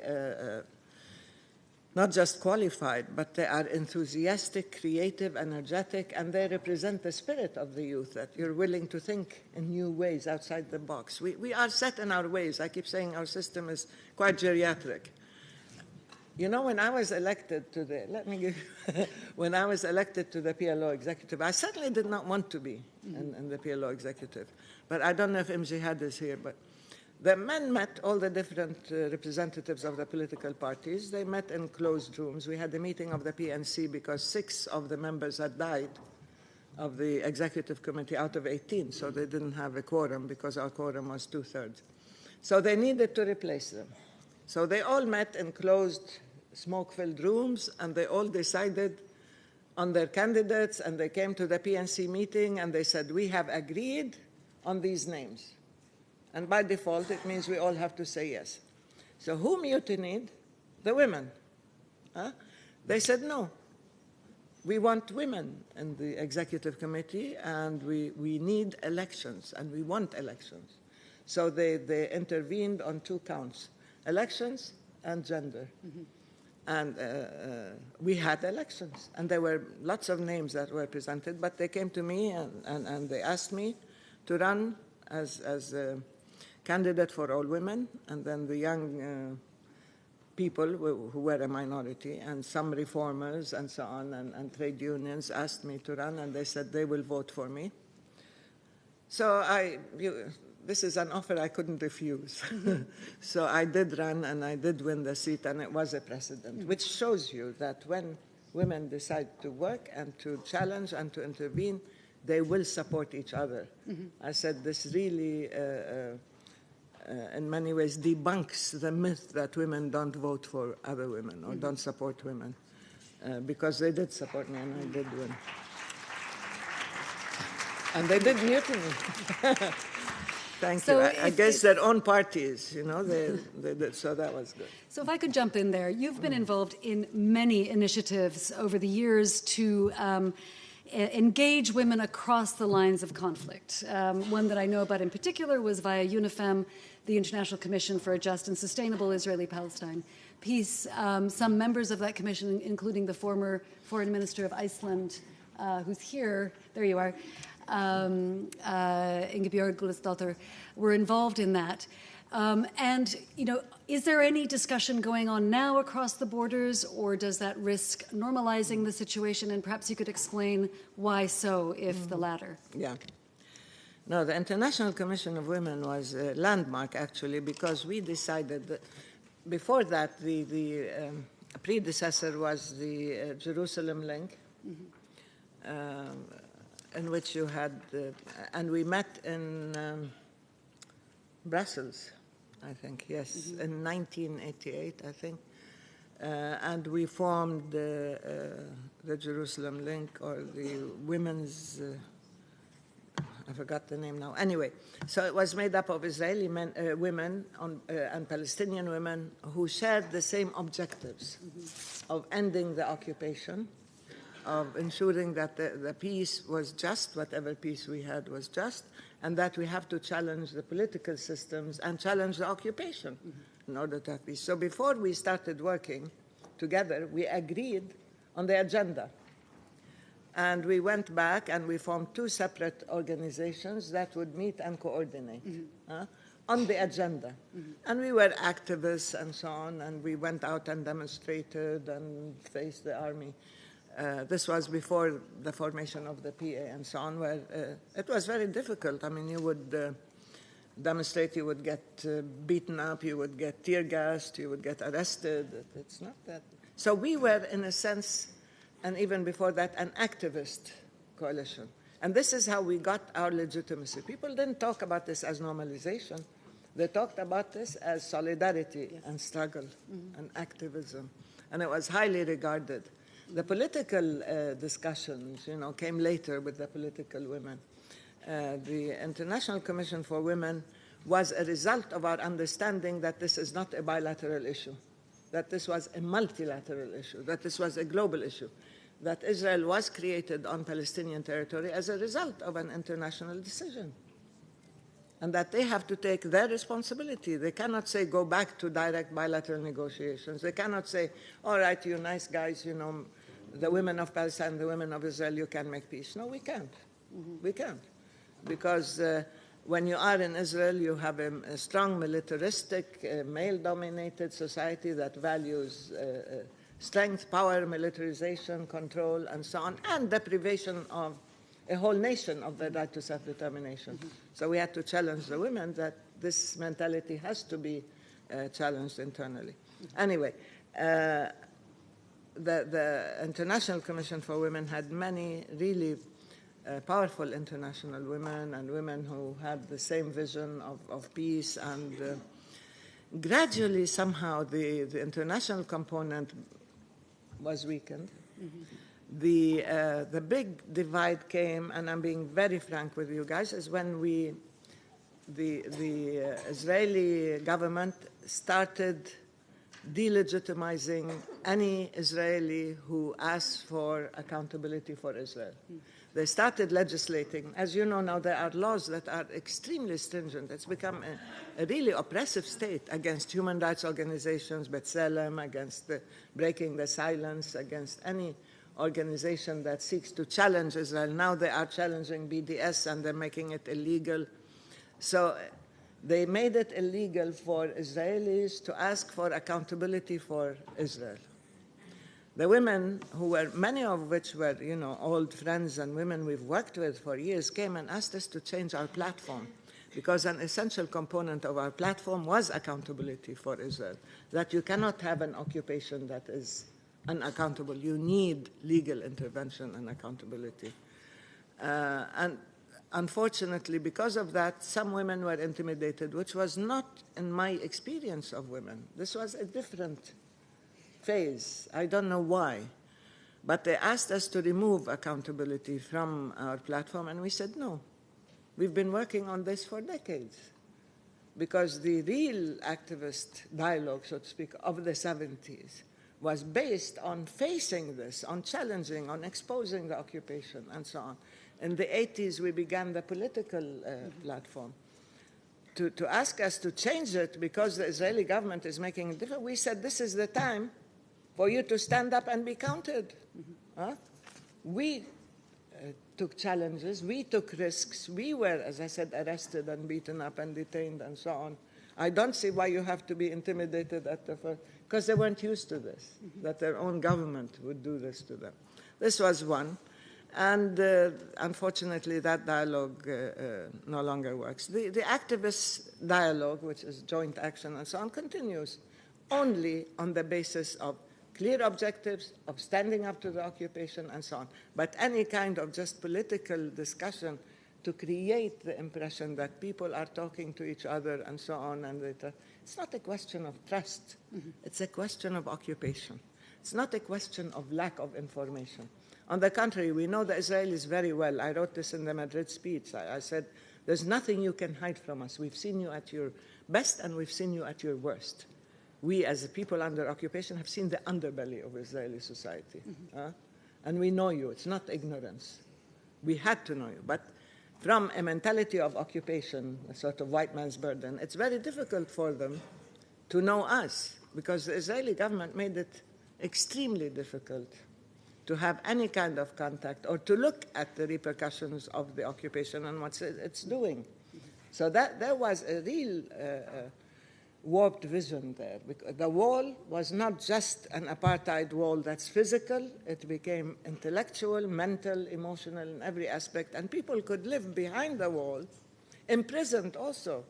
not just qualified, but they are enthusiastic, creative, energetic, and they represent the spirit of the youth, that you're willing to think in new ways outside the box. We are set in our ways. I keep saying our system is quite geriatric. You know, when I was elected to the, when I was elected to the PLO executive, I certainly did not want to be in the PLO executive. But I don't know if Jihad is here, but the men met, all the different representatives of the political parties. They met in closed rooms. We had a meeting of the PNC because 6 of the members had died of the executive committee out of 18, so they didn't have a quorum because our quorum was 2/3. So they needed to replace them. So they all met in closed, smoke-filled rooms, and they all decided on their candidates, and they came to the PNC meeting, and they said, we have agreed on these names. And by default, it means we all have to say yes. So who mutinied? The women. They said, no. We want women in the executive committee, and we need elections, and we want elections. So they intervened on 2 counts, elections and gender. And we had elections, and there were lots of names that were presented, but they came to me and they asked me to run as a candidate for all women, and then the young people who were a minority, and some reformers and so on, and trade unions asked me to run, and they said they will vote for me. So this is an offer I couldn't refuse. So I did run, and I did win the seat, and it was a precedent, which shows you that when women decide to work and to challenge and to intervene, they will support each other. I said this really, in many ways, debunks the myth that women don't vote for other women or don't support women, because they did support me, and I did win. And they did mutiny. Thank you. I guess their own parties, you know, they did, so that was good. So if I could jump in there, you've been involved in many initiatives over the years to engage women across the lines of conflict. One that I know about in particular was via UNIFEM, the International Commission for a Just and Sustainable Israeli-Palestine Peace. Some members of that commission, including the former foreign minister of Iceland, who's here, there you are, Ingebjørg Gulesdottir, were involved in that. And, you know, is there any discussion going on now across the borders, or does that risk normalizing the situation? And perhaps you could explain why so, if the latter. Yeah. No, the International Commission of Women was a landmark, actually, because we decided that before that, the predecessor was the Jerusalem link, in which you had, and we met in Brussels, I think, yes, in 1988, I think. And we formed the Jerusalem Link, or the Women's, I forgot the name now. Anyway, so it was made up of Israeli women and Palestinian women who shared the same objectives of ending the occupation, of ensuring that the peace was just, whatever peace we had was just, and that we have to challenge the political systems and challenge the occupation in order to have peace. So before we started working together, we agreed on the agenda. And we went back and we formed 2 separate organizations that would meet and coordinate on the agenda. And we were activists and so on, and we went out and demonstrated and faced the army. This was before the formation of the PA and so on, where it was very difficult. I mean, you would demonstrate, you would get beaten up, you would get tear gassed, you would get arrested. It's not that. So we were, in a sense, and even before that, an activist coalition. And this is how we got our legitimacy. People didn't talk about this as normalization. They talked about this as solidarity and struggle and activism. And it was highly regarded. The political discussions, you know, came later with the political women. The International Commission for Women was a result of our understanding that this is not a bilateral issue, that this was a multilateral issue, that this was a global issue, that Israel was created on Palestinian territory as a result of an international decision, and that they have to take their responsibility. They cannot say, go back to direct bilateral negotiations. They cannot say, all right, you nice guys, you know, the women of Palestine, the women of Israel, you can make peace. No, we can't. We can't. Because when you are in Israel, you have a strong militaristic, male-dominated society that values strength, power, militarization, control, and so on, and deprivation of a whole nation of the right to self-determination. So we had to challenge the women that this mentality has to be challenged internally. Anyway, the International Commission for Women had many really powerful international women and women who had the same vision of peace, and gradually somehow the international component was weakened. The big divide came, and I'm being very frank with you guys, is when the Israeli government started delegitimizing any Israeli who asks for accountability for Israel. They started legislating. As you know now, there are laws that are extremely stringent. It's become a really oppressive state against human rights organizations, B'Tselem, against breaking the silence, against any organization that seeks to challenge Israel. Now they are challenging BDS, and they're making it illegal. So they made it illegal for Israelis to ask for accountability for Israel. The women, who were, many of which were, you know, old friends and women we've worked with for years, came and asked us to change our platform, because an essential component of our platform was accountability for Israel, that you cannot have an occupation that is unaccountable. You need legal intervention and accountability. And unfortunately, because of that, some women were intimidated, which was not in my experience of women. This was a different phase. I don't know why. But they asked us to remove accountability from our platform, and we said no. We've been working on this for decades. Because the real activist dialogue, so to speak, of the 70s was based on facing this, on challenging, on exposing the occupation, and so on. In the 80s, we began the political platform. To ask us to change it because the Israeli government is making it different, we said this is the time for you to stand up and be counted. We took challenges, we took risks, we were, as I said, arrested and beaten up and detained and so on. I don't see why you have to be intimidated at the first, because they weren't used to this, that their own government would do this to them. This was one. And unfortunately, that dialogue no longer works. The activist dialogue, which is joint action and so on, continues only on the basis of clear objectives, of standing up to the occupation and so on. But any kind of just political discussion to create the impression that people are talking to each other and so on, and it's not a question of trust. It's a question of occupation. It's not a question of lack of information. On the contrary, we know the Israelis very well. I wrote this in the Madrid speech. I said, there's nothing you can hide from us. We've seen you at your best, and we've seen you at your worst. We, as a people under occupation, have seen the underbelly of Israeli society. And we know you. It's not ignorance. We had to know you. But from a mentality of occupation, a sort of white man's burden, it's very difficult for them to know us, because the Israeli government made it extremely difficult to have any kind of contact or to look at the repercussions of the occupation and what it's doing. So that there was a real warped vision there. The wall was not just an apartheid wall that's physical. It became intellectual, mental, emotional in every aspect, and people could live behind the wall, imprisoned also.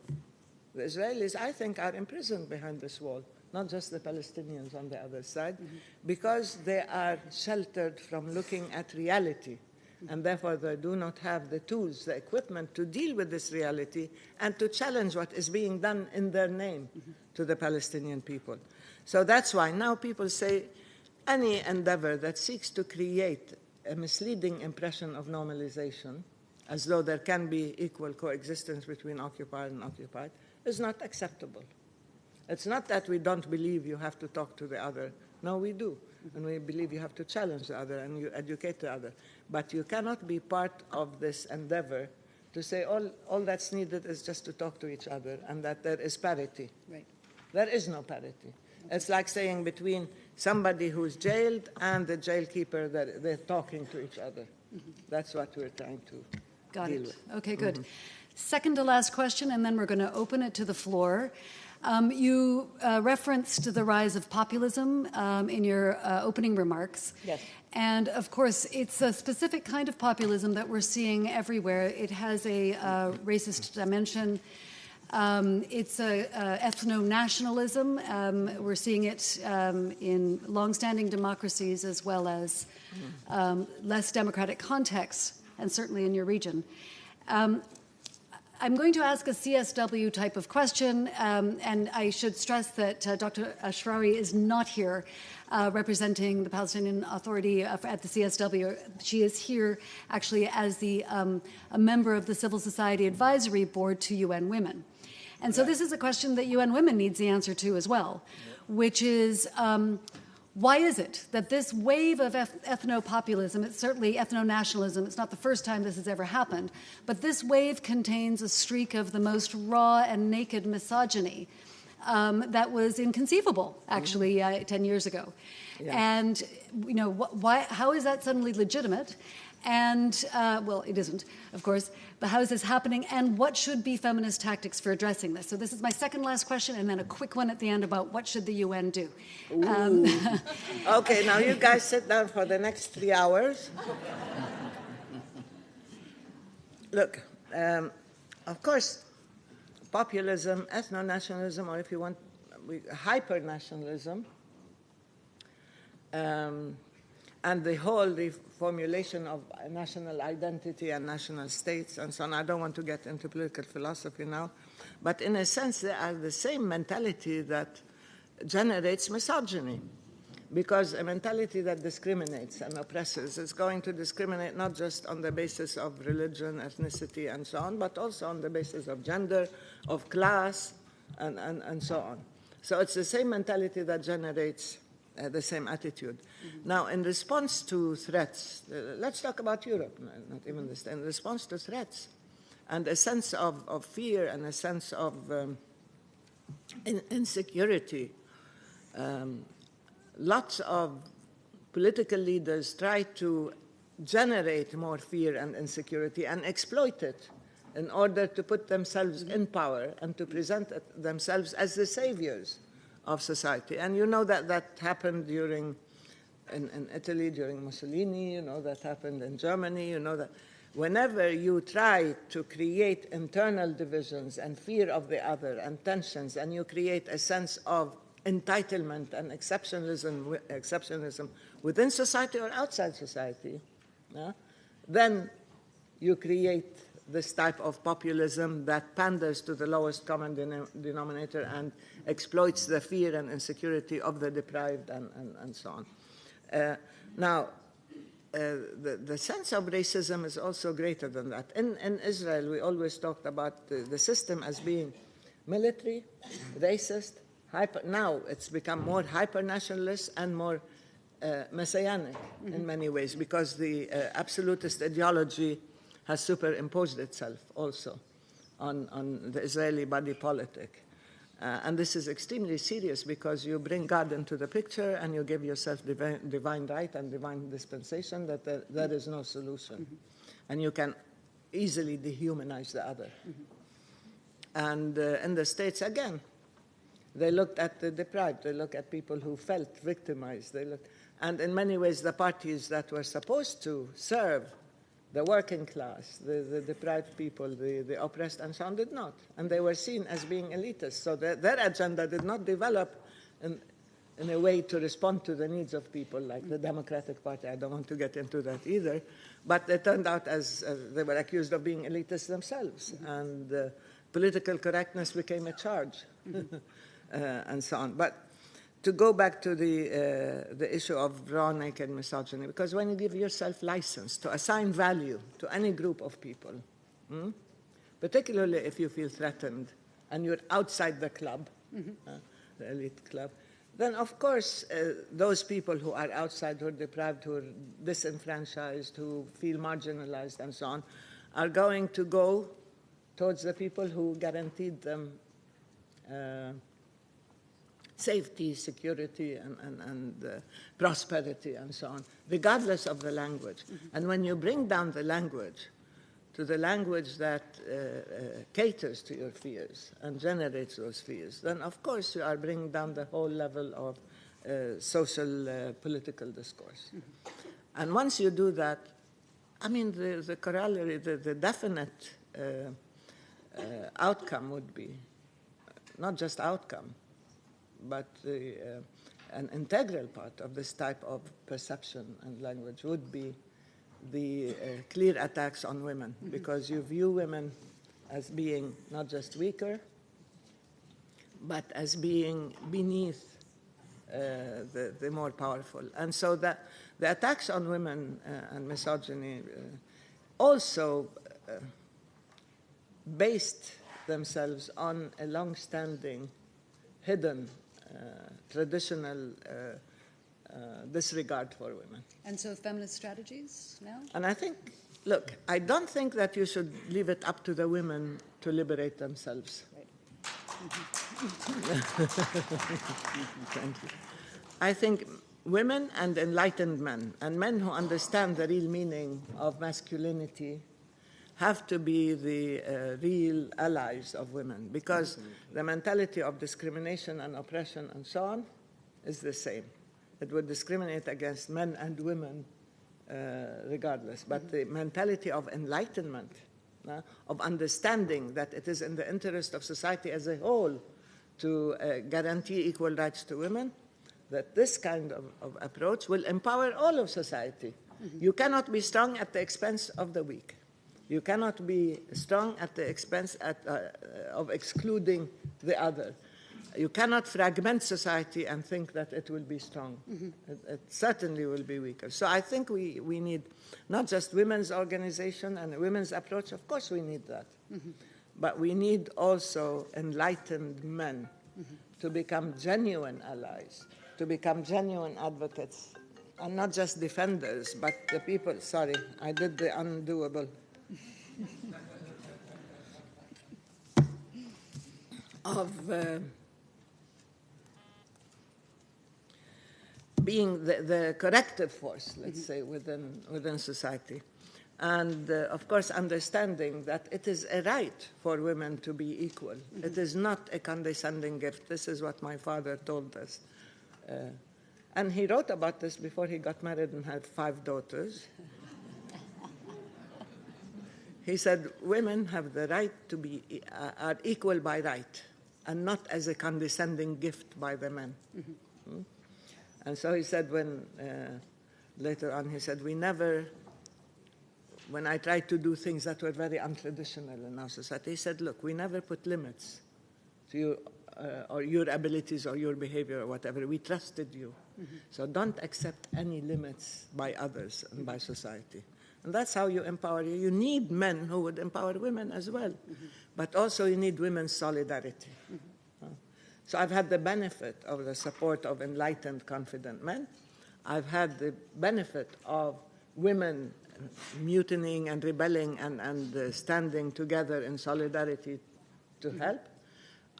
The Israelis, I think, are imprisoned behind this wall, not just the Palestinians on the other side, because they are sheltered from looking at reality, and therefore they do not have the tools, the equipment to deal with this reality and to challenge what is being done in their name to the Palestinian people. So that's why now people say any endeavor that seeks to create a misleading impression of normalization, as though there can be equal coexistence between occupied and occupied, is not acceptable. It's not that we don't believe you have to talk to the other. No, we do. And we believe you have to challenge the other and you educate the other. But you cannot be part of this endeavor to say all that's needed is just to talk to each other and that there is parity. Right. There is no parity. It's like saying between somebody who's jailed and the jailkeeper that they're talking to each other. That's what we're trying to deal with. Okay, good. Second to last question, and then we're going to open it to the floor. You referenced the rise of populism in your opening remarks. Yes. And of course, it's a specific kind of populism that we're seeing everywhere. It has a racist dimension. It's a ethno-nationalism. We're seeing it in long-standing democracies as well as less democratic contexts, and certainly in your region. I'm going to ask a CSW type of question, and I should stress that Dr. Ashrawi is not here representing the Palestinian Authority at the CSW. She is here actually as a member of the Civil Society Advisory Board to UN Women. And so this is a question that UN Women needs the answer to as well, which is why is it that this wave of ethno-populism, it's certainly ethno-nationalism, it's not the first time this has ever happened, but this wave contains a streak of the most raw and naked misogyny that was inconceivable, actually, 10 years ago. Yeah. And, you know, how is that suddenly legitimate? And, well, it isn't, of course, but how is this happening, and what should be feminist tactics for addressing this? So this is my second last question, and then a quick one at the end about what should the UN do. Okay, now you guys sit down for the next 3 hours. Look, of course, populism, ethno-nationalism, or if you want, hyper-nationalism, and the whole reformulation of national identity and national states and so on. I don't want to get into political philosophy now, but in a sense, they are the same mentality that generates misogyny, because a mentality that discriminates and oppresses is going to discriminate not just on the basis of religion, ethnicity, and so on, but also on the basis of gender, of class, and so on. So it's the same mentality that generates the same attitude. Now, in response to threats, let's talk about Europe, not even this, in response to threats and a sense of fear and a sense of insecurity, lots of political leaders try to generate more fear and insecurity and exploit it in order to put themselves in power and to present themselves as the saviors of society. And you know that happened in Italy during Mussolini, you know that happened in Germany, you know that whenever you try to create internal divisions and fear of the other and tensions, and you create a sense of entitlement and exceptionalism within society or outside society, then you create this type of populism that panders to the lowest common denominator and exploits the fear and insecurity of the deprived and so on. Now, the sense of racism is also greater than that. In Israel, we always talked about the system as being military, racist, now it's become more hyper-nationalist and more messianic in many ways, because the absolutist ideology has superimposed itself also on the Israeli body politic. And this is extremely serious, because you bring God into the picture and you give yourself divine right and divine dispensation that there is no solution. And you can easily dehumanize the other. And in the States, again, they looked at the deprived. They look at people who felt victimized. And in many ways, the parties that were supposed to serve the working class, the deprived people, the oppressed, and so on, did not. And they were seen as being elitist. So their agenda did not develop in a way to respond to the needs of people, like the Democratic Party. I don't want to get into that either. But they turned out as they were accused of being elitists themselves. And political correctness became a charge, and so on. But to go back to the issue of raw, naked misogyny, because when you give yourself license to assign value to any group of people, particularly if you feel threatened and you're outside the club, the elite club, then of course those people who are outside, who are deprived, who are disenfranchised, who feel marginalized and so on, are going to go towards the people who guaranteed them safety, security, and prosperity, and so on, regardless of the language. And when you bring down the language to the language that caters to your fears and generates those fears, then of course you are bringing down the whole level of social political discourse. And once you do that, I mean, the corollary, the definite outcome would be, not just outcome, but an integral part of this type of perception and language would be the clear attacks on women, because you view women as being not just weaker, but as being beneath the more powerful. And so the attacks on women and misogyny also based themselves on a long-standing, hidden, traditional disregard for women. And so feminist strategies now? And I think, look, I don't think that you should leave it up to the women to liberate themselves. Right. Thank you. I think women and enlightened men, and men who understand the real meaning of masculinity, have to be the real allies of women, because the mentality of discrimination and oppression and so on is the same. It would discriminate against men and women regardless. But the mentality of enlightenment, of understanding that it is in the interest of society as a whole to guarantee equal rights to women, that this kind of approach will empower all of society. You cannot be strong at the expense of the weak. You cannot be strong at the expense of excluding the other. You cannot fragment society and think that it will be strong. It certainly will be weaker. So I think we need not just women's organization and a women's approach. Of course we need that. But we need also enlightened men to become genuine allies, to become genuine advocates, and not just defenders, but the people. Sorry, I did the undoable. Of being the corrective force, let's say, within society. And, of course, understanding that it is a right for women to be equal. It is not a condescending gift. This is what my father told us. And he wrote about this before he got married and had 5 daughters. He said, women have the right to be, are equal by right, and not as a condescending gift by the men. And so he said later on, he said, when I tried to do things that were very untraditional in our society, he said, look, we never put limits to you or your abilities or your behavior or whatever. We trusted you. So don't accept any limits by others and by society. And that's how you empower you. You need men who would empower women as well. But also you need women's solidarity. So I've had the benefit of the support of enlightened, confident men. I've had the benefit of women mutinying and rebelling and standing together in solidarity to help.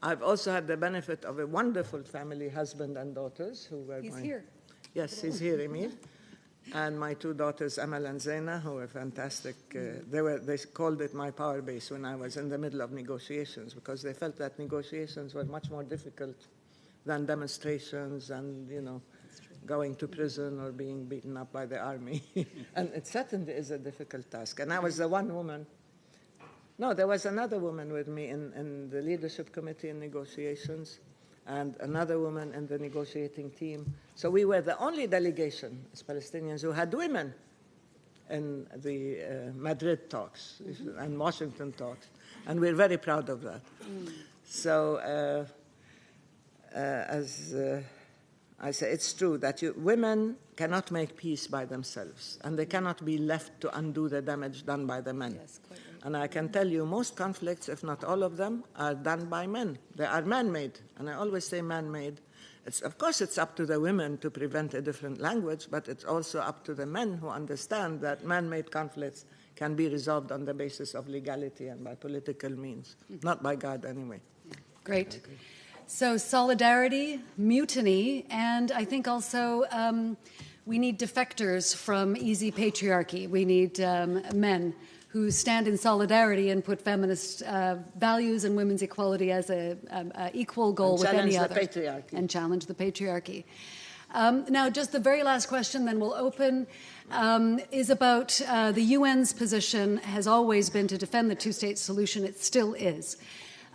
I've also had the benefit of a wonderful family, husband and daughters, who were He's here. Yes, he's here, Emir. And my 2 daughters, Amal and Zaina, who were fantastic. They called it my power base when I was in the middle of negotiations, because they felt that negotiations were much more difficult than demonstrations and, going to prison or being beaten up by the army. And it certainly is a difficult task. And I was the one woman. No, there was another woman with me in the leadership committee in negotiations, and another woman in the negotiating team. So we were the only delegation as Palestinians who had women in the Madrid talks and Washington talks, and we're very proud of that. So as I say, it's true that women cannot make peace by themselves, and they cannot be left to undo the damage done by the men. Yes, quite right. And I can tell you most conflicts, if not all of them, are done by men. They are man-made, and I always say man-made. Of course, it's up to the women to prevent a different language, but it's also up to the men who understand that man-made conflicts can be resolved on the basis of legality and by political means, not by God anyway. Great. So solidarity, mutiny, and I think also we need defectors from easy patriarchy. We need men who stand in solidarity and put feminist values and women's equality as an equal goal with any other. And challenge the patriarchy. Now, just the very last question, then we'll open, is about the UN's position has always been to defend the two-state solution. It still is.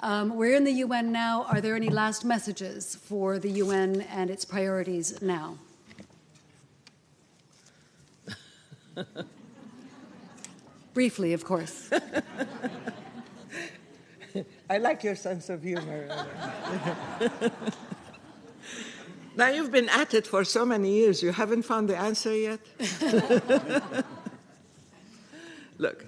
We're in the UN now. Are there any last messages for the UN and its priorities now? Briefly, of course. I like your sense of humor. Now, you've been at it for so many years. You haven't found the answer yet? Look,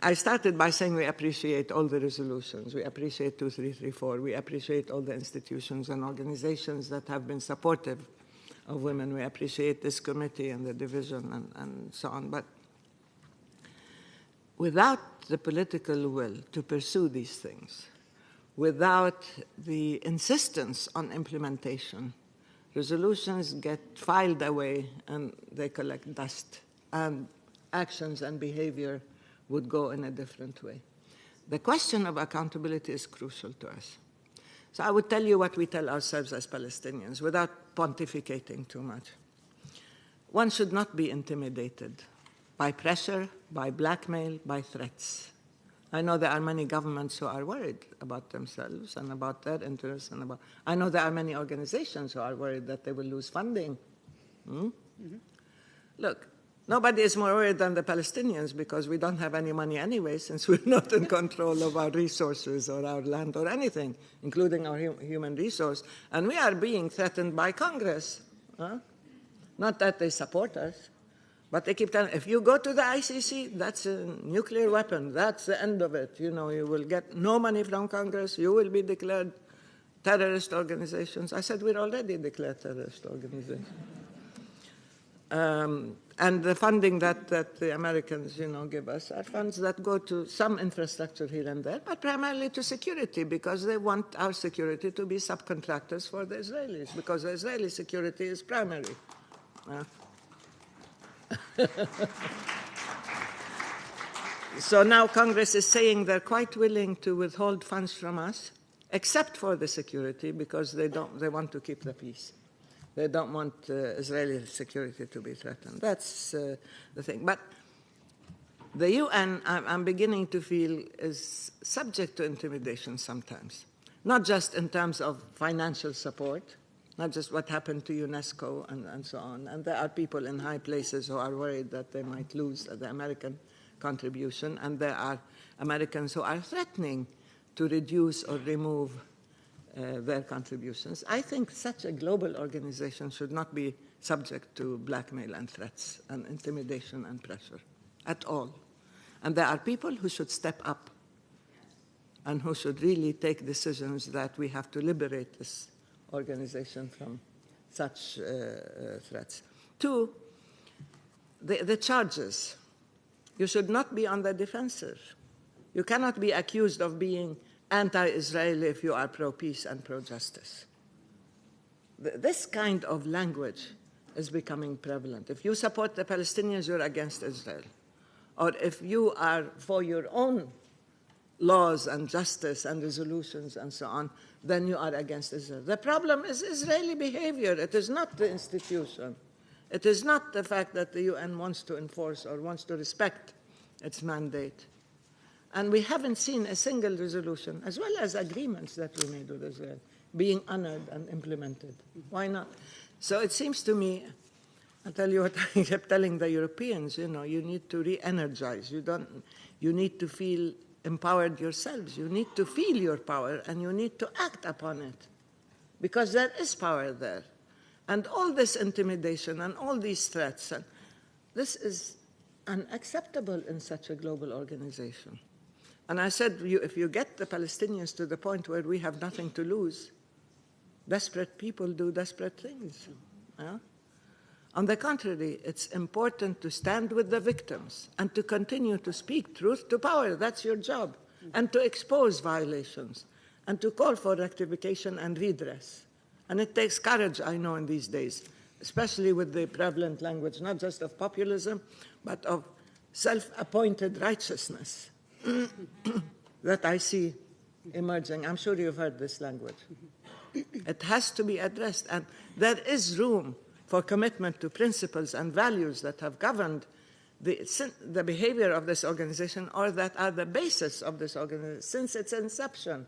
I started by saying we appreciate all the resolutions. We appreciate 2334. We appreciate all the institutions and organizations that have been supportive of women. We appreciate this committee and the division and so on. But without the political will to pursue these things, without the insistence on implementation, resolutions get filed away and they collect dust, and actions and behavior would go in a different way. The question of accountability is crucial to us. So I would tell you what we tell ourselves as Palestinians without pontificating too much. One should not be intimidated by pressure, by blackmail, by threats. I know there are many governments who are worried about themselves and about their interests. I know there are many organizations who are worried that they will lose funding. Look, nobody is more worried than the Palestinians because we don't have any money anyway, since we're not in control of our resources or our land or anything, including our human resource. And we are being threatened by Congress. Not that they support us, but they keep telling, if you go to the ICC, that's a nuclear weapon. That's the end of it. You know, you will get no money from Congress. You will be declared terrorist organizations. I said, we're already declared terrorist organizations. And the funding that the Americans, give us are funds that go to some infrastructure here and there, but primarily to security, because they want our security to be subcontractors for the Israelis, because the Israeli security is primary. So now Congress is saying they're quite willing to withhold funds from us, except for the security, because they want to keep the peace. They don't want Israeli security to be threatened. That's the thing. But the UN, I'm beginning to feel, is subject to intimidation sometimes, not just in terms of financial support, not just what happened to UNESCO and so on. And there are people in high places who are worried that they might lose the American contribution, and there are Americans who are threatening to reduce or remove their contributions. I think such a global organization should not be subject to blackmail and threats and intimidation and pressure at all. And there are people who should step up and who should really take decisions that we have to liberate this organization from such threats. Two, the charges. You should not be on the defensive. You cannot be accused of being anti-Israeli if you are pro-peace and pro-justice. This kind of language is becoming prevalent. If you support the Palestinians, you're against Israel. Or if you are for your own laws and justice and resolutions and so on, then you are against Israel. The problem is Israeli behavior. It is not the institution. It is not the fact that the UN wants to enforce or wants to respect its mandate. And we haven't seen a single resolution, as well as agreements that we made with Israel, being honored and implemented. Why not? So it seems to me, I'll tell you what I kept telling the Europeans, you need to re-energize. You need to feel empowered yourselves. You need to feel your power, and you need to act upon it, because there is power there. And all this intimidation and all these threats, and this is unacceptable in such a global organization. And I said, if you get the Palestinians to the point where we have nothing to lose, desperate people do desperate things. Yeah? On the contrary, it's important to stand with the victims and to continue to speak truth to power. That's your job. And to expose violations and to call for rectification and redress. And it takes courage, I know, in these days, especially with the prevalent language, not just of populism, but of self-appointed righteousness that I see emerging. I'm sure you've heard this language. It has to be addressed, and there is room for commitment to principles and values that have governed the behavior of this organization, or that are the basis of this organization since its inception.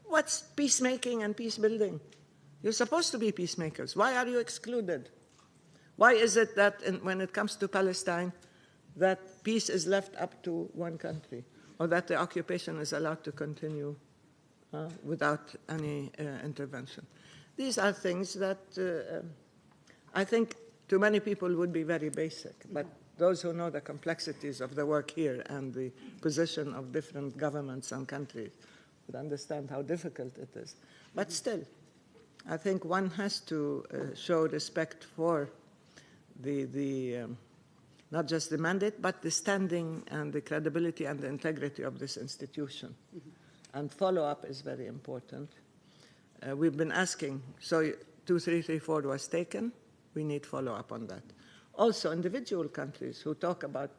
What's peacemaking and peace building? You're supposed to be peacemakers. Why are you excluded? Why is it that when it comes to Palestine, that peace is left up to one country, or that the occupation is allowed to continue without any intervention? These are things that I think to many people would be very basic, but those who know the complexities of the work here and the position of different governments and countries would understand how difficult it is. But still, I think one has to show respect for not just the mandate, but the standing and the credibility and the integrity of this institution. And follow-up is very important. We've been asking, so 2334 was taken, we need follow-up on that. Also, individual countries who talk about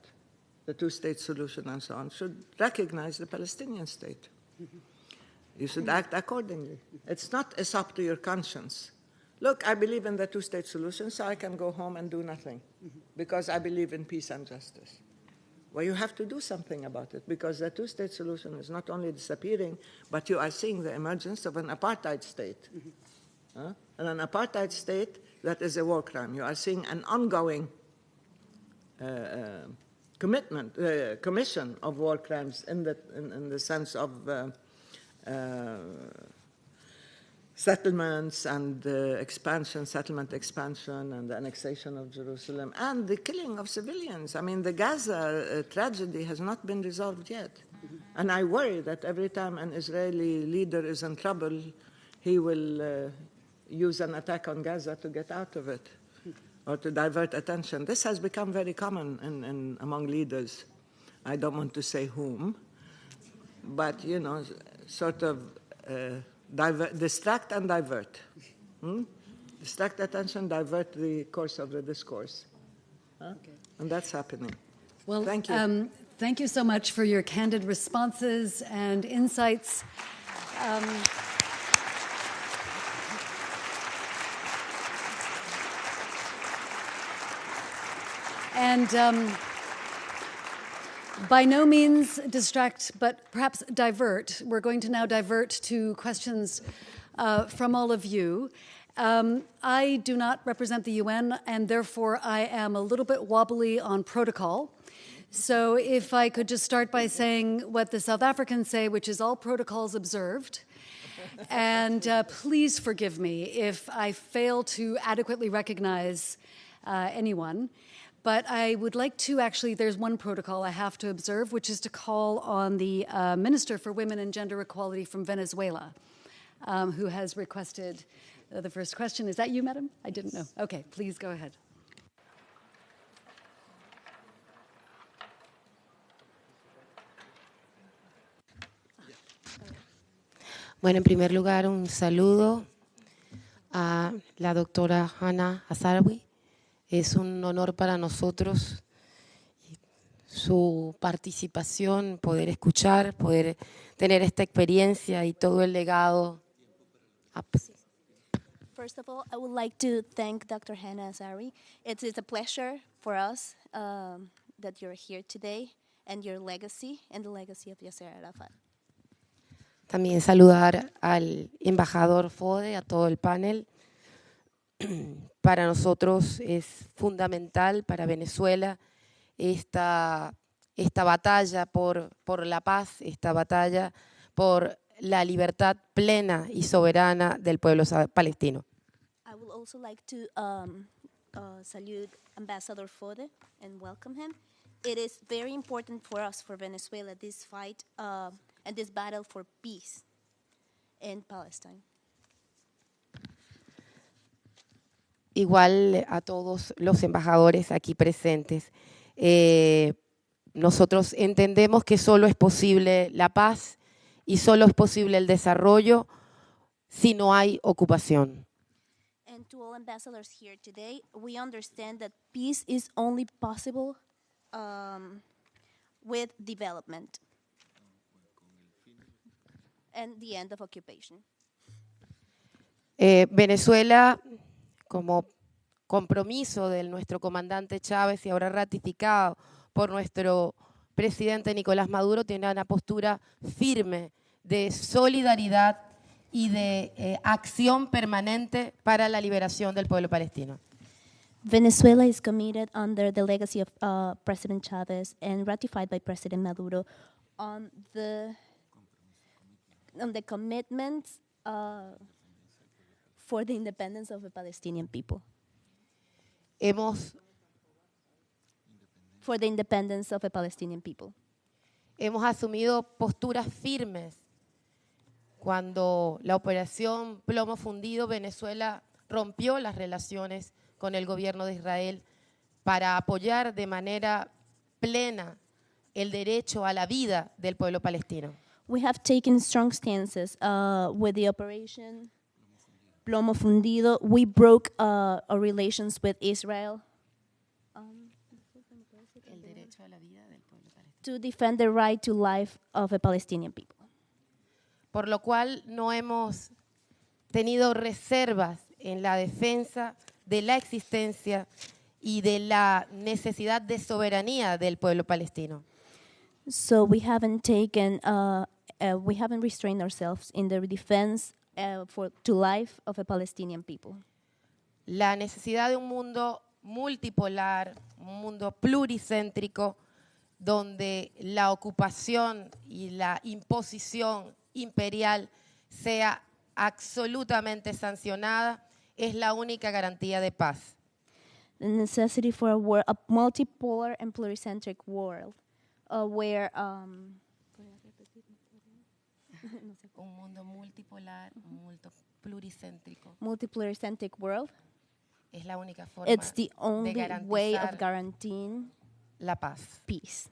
the two-state solution and so on should recognize the Palestinian state. You should act accordingly. It's not up to your conscience. Look, I believe in the two-state solution, so I can go home and do nothing because I believe in peace and justice. Well, you have to do something about it, because the two-state solution is not only disappearing, but you are seeing the emergence of an apartheid state. And an apartheid state that is a war crime. You are seeing an ongoing commission of war crimes in the sense of settlements and settlement expansion and the annexation of Jerusalem and the killing of civilians. I mean, the Gaza tragedy has not been resolved yet. And I worry that every time an Israeli leader is in trouble, he will use an attack on Gaza to get out of it or to divert attention. This has become very common among leaders. I don't want to say whom, but, you know, sort of distract and divert. Distract attention, divert the course of the discourse. Okay. And that's happening. Well, thank you. Thank you so much for your candid responses and insights. And by no means distract, but perhaps divert. We're going to now divert to questions from all of you. I do not represent the UN, and therefore I am a little bit wobbly on protocol. So if I could just start by saying what the South Africans say, which is all protocols observed. And please forgive me if I fail to adequately recognize anyone. But I would like to actually, there's one protocol I have to observe, which is to call on the Minister for Women and Gender Equality from Venezuela, who has requested the first question. Is that you, madam? I didn't know. Okay, please go ahead. Bueno, en primer lugar, un saludo a la doctora Hanan Ashrawi. Es un honor para nosotros su participación, poder escuchar, poder tener esta experiencia y todo el legado. First of all, I would like to thank Dr. Hanan Ashrawi. It is a pleasure for us that you're here today, and your legacy and the legacy of Yasser Arafat. También saludar al embajador Fode, a todo el panel. Para nosotros es fundamental, para Venezuela, esta batalla por la paz, esta batalla por la libertad plena y soberana del pueblo palestino. I would also like to salute Ambassador Fode and welcome him. it is very important for us, for Venezuela, this fight and this battle for peace in Palestine. Igual a todos los embajadores aquí presentes, nosotros entendemos que solo es posible la paz y solo es posible el desarrollo si no hay ocupación. And to all ambassadors here today, we understand that peace is only possible with development and the end of occupation. Venezuela, como compromiso de nuestro comandante Chávez y ahora ratificado por nuestro presidente Nicolás Maduro, tiene una postura firme de solidaridad y de acción permanente para la liberación del pueblo palestino. Venezuela is committed under the legacy of President Chavez and ratified by President Maduro on the commitments for the independence of the Palestinian people. For the independence of the Palestinian people. Hemos asumido posturas firmes. Cuando la operación Plomo Fundido, Venezuela rompió las relaciones con el gobierno de Israel para apoyar de manera plena el derecho a la vida del pueblo palestino. We have taken strong stances with the operation Plomo Fundido. We broke our relations with Israel El derecho a la vida del pueblo palestino. to defend the right to life of the Palestinian people. Por lo cual no hemos tenido reservas en la defensa de la existencia y de la necesidad de soberanía del pueblo palestino. So we haven't restrained ourselves in the defense to life of the Palestinian people. La necesidad de un mundo multipolar, un mundo pluricéntrico, donde la ocupación y la imposición imperial sea absolutamente sancionada, es la única garantía de paz. The necessity for a multipolar and pluricentric world where Un mundo multipolar, pluricéntrico, multipluricentric world. es la única forma It's the only de way of garantizar guaranteeing la paz. peace.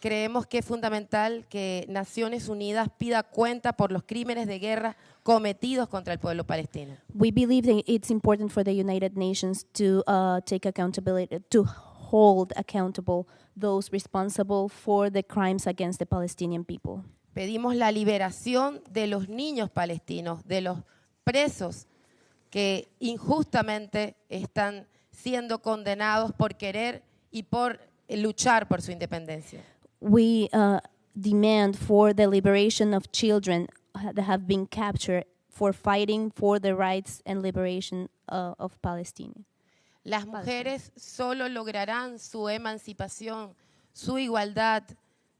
Creemos que es fundamental que Naciones Unidas pida cuenta por los crímenes de guerra cometidos contra el pueblo palestino. We believe that it's important for the United Nations to take accountability, to hold accountable those responsible for the crimes against the Palestinian people. Pedimos la liberación de los niños palestinos, de los presos que injustamente están siendo condenados por querer y por luchar por su independencia. We demand for the liberation of children that have been captured for fighting for the rights and liberation of Palestine. Las mujeres solo lograrán su emancipación, su igualdad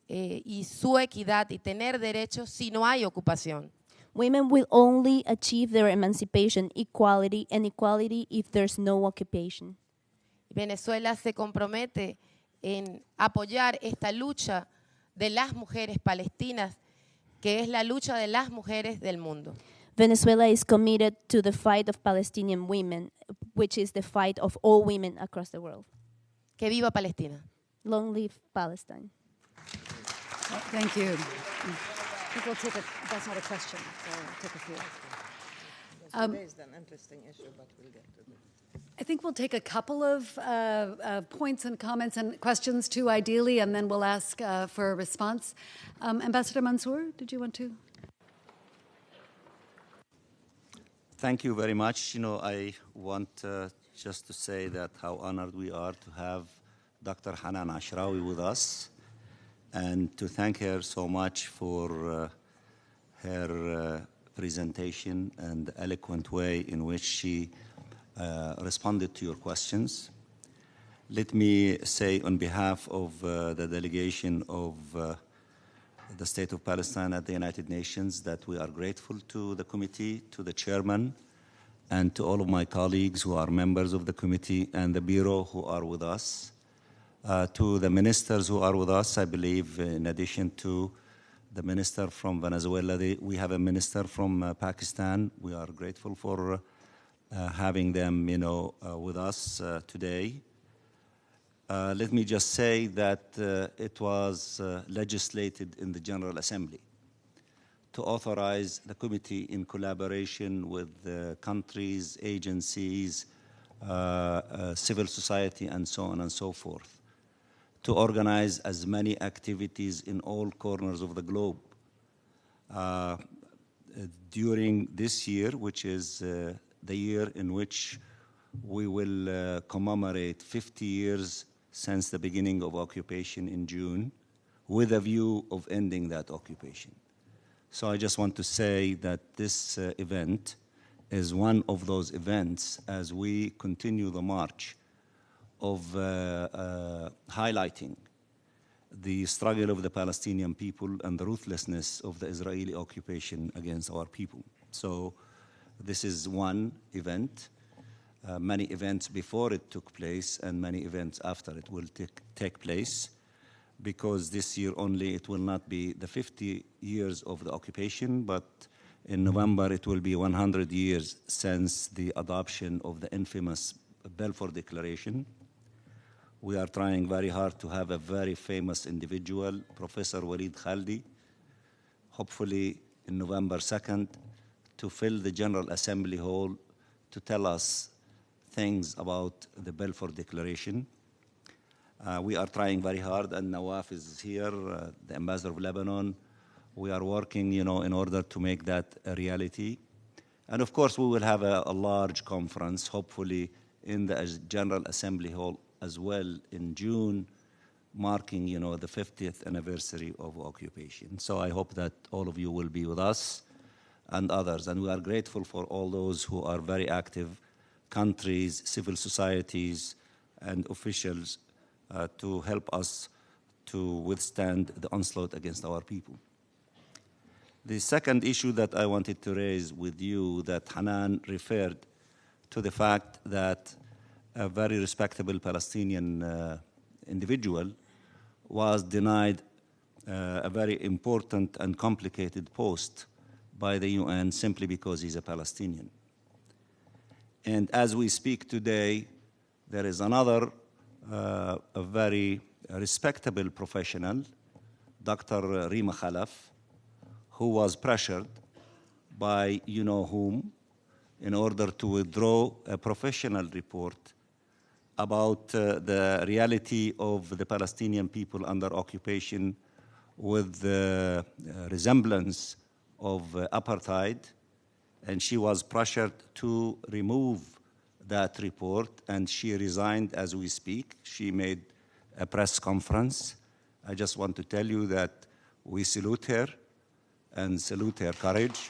y su equidad y tener derechos si no hay ocupación. Women will only achieve their emancipation, equality, and equality if there's no occupation. Venezuela se compromete en apoyar esta lucha de las mujeres palestinas, que es la lucha de las mujeres del mundo. Venezuela is committed to the fight of Palestinian women, which is the fight of all women across the world. Que viva Palestina. Long live Palestine. Well, thank you. I think we'll take that's not a question, so we'll take a few. Today's an interesting issue, but we'll get to it. I think we'll take a couple of points and comments and questions too, ideally, and then we'll ask for a response. Ambassador Mansour, did you want to? Thank you very much. You know, I want just to say that how honored we are to have Dr. Hanan Ashrawi with us, and to thank her so much for her presentation and the eloquent way in which she responded to your questions. Let me say on behalf of the delegation of the State of Palestine at the United Nations that we are grateful to the committee, to the chairman, and to all of my colleagues who are members of the committee and the Bureau who are with us to the ministers who are with us. I believe in addition to the minister from Venezuela, we have a minister from Pakistan. We are grateful for having them, with us today. Let me just say that it was legislated in the General Assembly to authorize the committee in collaboration with countries, agencies, civil society, and so on and so forth, to organize as many activities in all corners of the globe during this year, which is the year in which we will commemorate 50 years since the beginning of occupation in June, with a view of ending that occupation. So I just want to say that this event is one of those events as we continue the march of highlighting the struggle of the Palestinian people and the ruthlessness of the Israeli occupation against our people. So this is one event. Many events before it took place and many events after it will take place, because this year only it will not be the 50 years of the occupation, but in November it will be 100 years since the adoption of the infamous Balfour Declaration. We are trying very hard to have a very famous individual, Professor Walid Khaldi, hopefully in November 2nd, to fill the General Assembly Hall to tell us things about the Balfour Declaration. We are trying very hard, and Nawaf is here, the ambassador of Lebanon. We are working, in order to make that a reality. And of course, we will have a large conference, hopefully in the General Assembly Hall as well in June, marking, the 50th anniversary of occupation. So I hope that all of you will be with us and others. And we are grateful for all those who are very active, countries, civil societies, and officials to help us to withstand the onslaught against our people. The second issue that I wanted to raise with you, that Hanan referred to the fact that a very respectable Palestinian individual was denied a very important and complicated post by the UN simply because he's a Palestinian. And as we speak today, there is another a very respectable professional, Dr. Rima Khalaf, who was pressured by whom in order to withdraw a professional report about the reality of the Palestinian people under occupation with the resemblance of apartheid, and she was pressured to remove that report, and she resigned as we speak. She made a press conference. I just want to tell you that we salute her and salute her courage.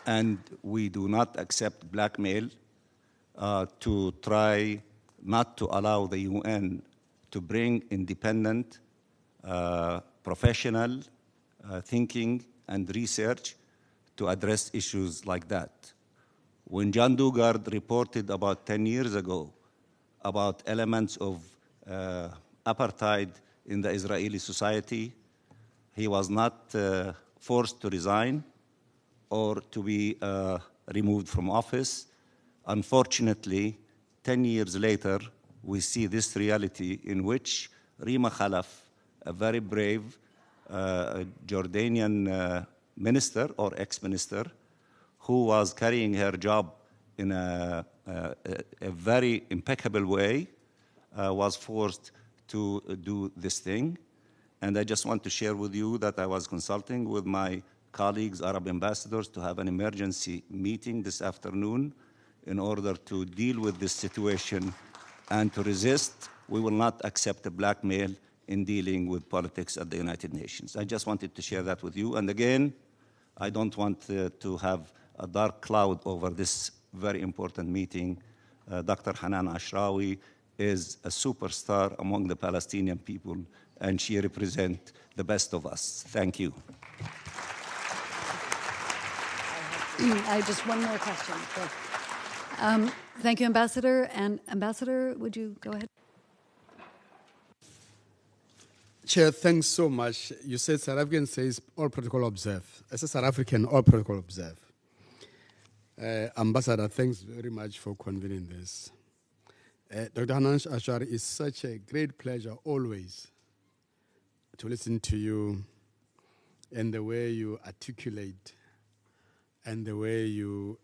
And we do not accept blackmail to try not to allow the UN to bring independent, professional thinking and research to address issues like that. When John Dugard reported about 10 years ago about elements of apartheid in the Israeli society, he was not forced to resign or to be removed from office. Unfortunately, 10 years later, we see this reality in which Rima Khalaf, a very brave Jordanian minister or ex-minister, who was carrying her job in a very impeccable way, was forced to do this thing. And I just want to share with you that I was consulting with my colleagues, Arab ambassadors, to have an emergency meeting this afternoon in order to deal with this situation and to resist. We will not accept a blackmail in dealing with politics at the United Nations. I just wanted to share that with you. And again, I don't want to have a dark cloud over this very important meeting. Dr. Hanan Ashrawi is a superstar among the Palestinian people, and she represents the best of us. Thank you. I have just one more question. Thank you, Ambassador. And Ambassador, would you go ahead? Chair, thanks so much. You said South African says all protocol observe. As a South African, all protocol observe. Ambassador, thanks very much for convening this. Dr. Hanan Ashrawi, it's such a great pleasure always to listen to you and the way you articulate and the way you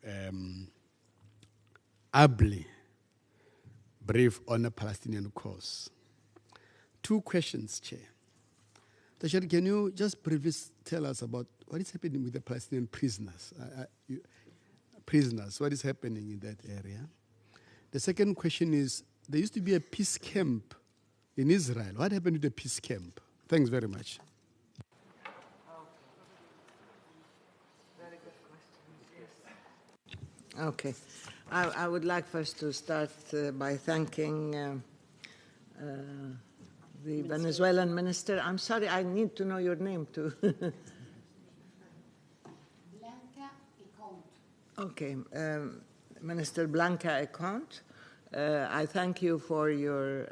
ably brief on a Palestinian cause. Two questions, Chair. Chair, can you just briefly tell us about what is happening with the Palestinian prisoners? What is happening in that area? The second question is, there used to be a peace camp in Israel. What happened to the peace camp? Thanks very much. Very good questions, yes. Okay. I would like first to start by thanking the Venezuelan minister. I'm sorry, I need to know your name too. Okay, Minister Blanca Econt, I thank you for your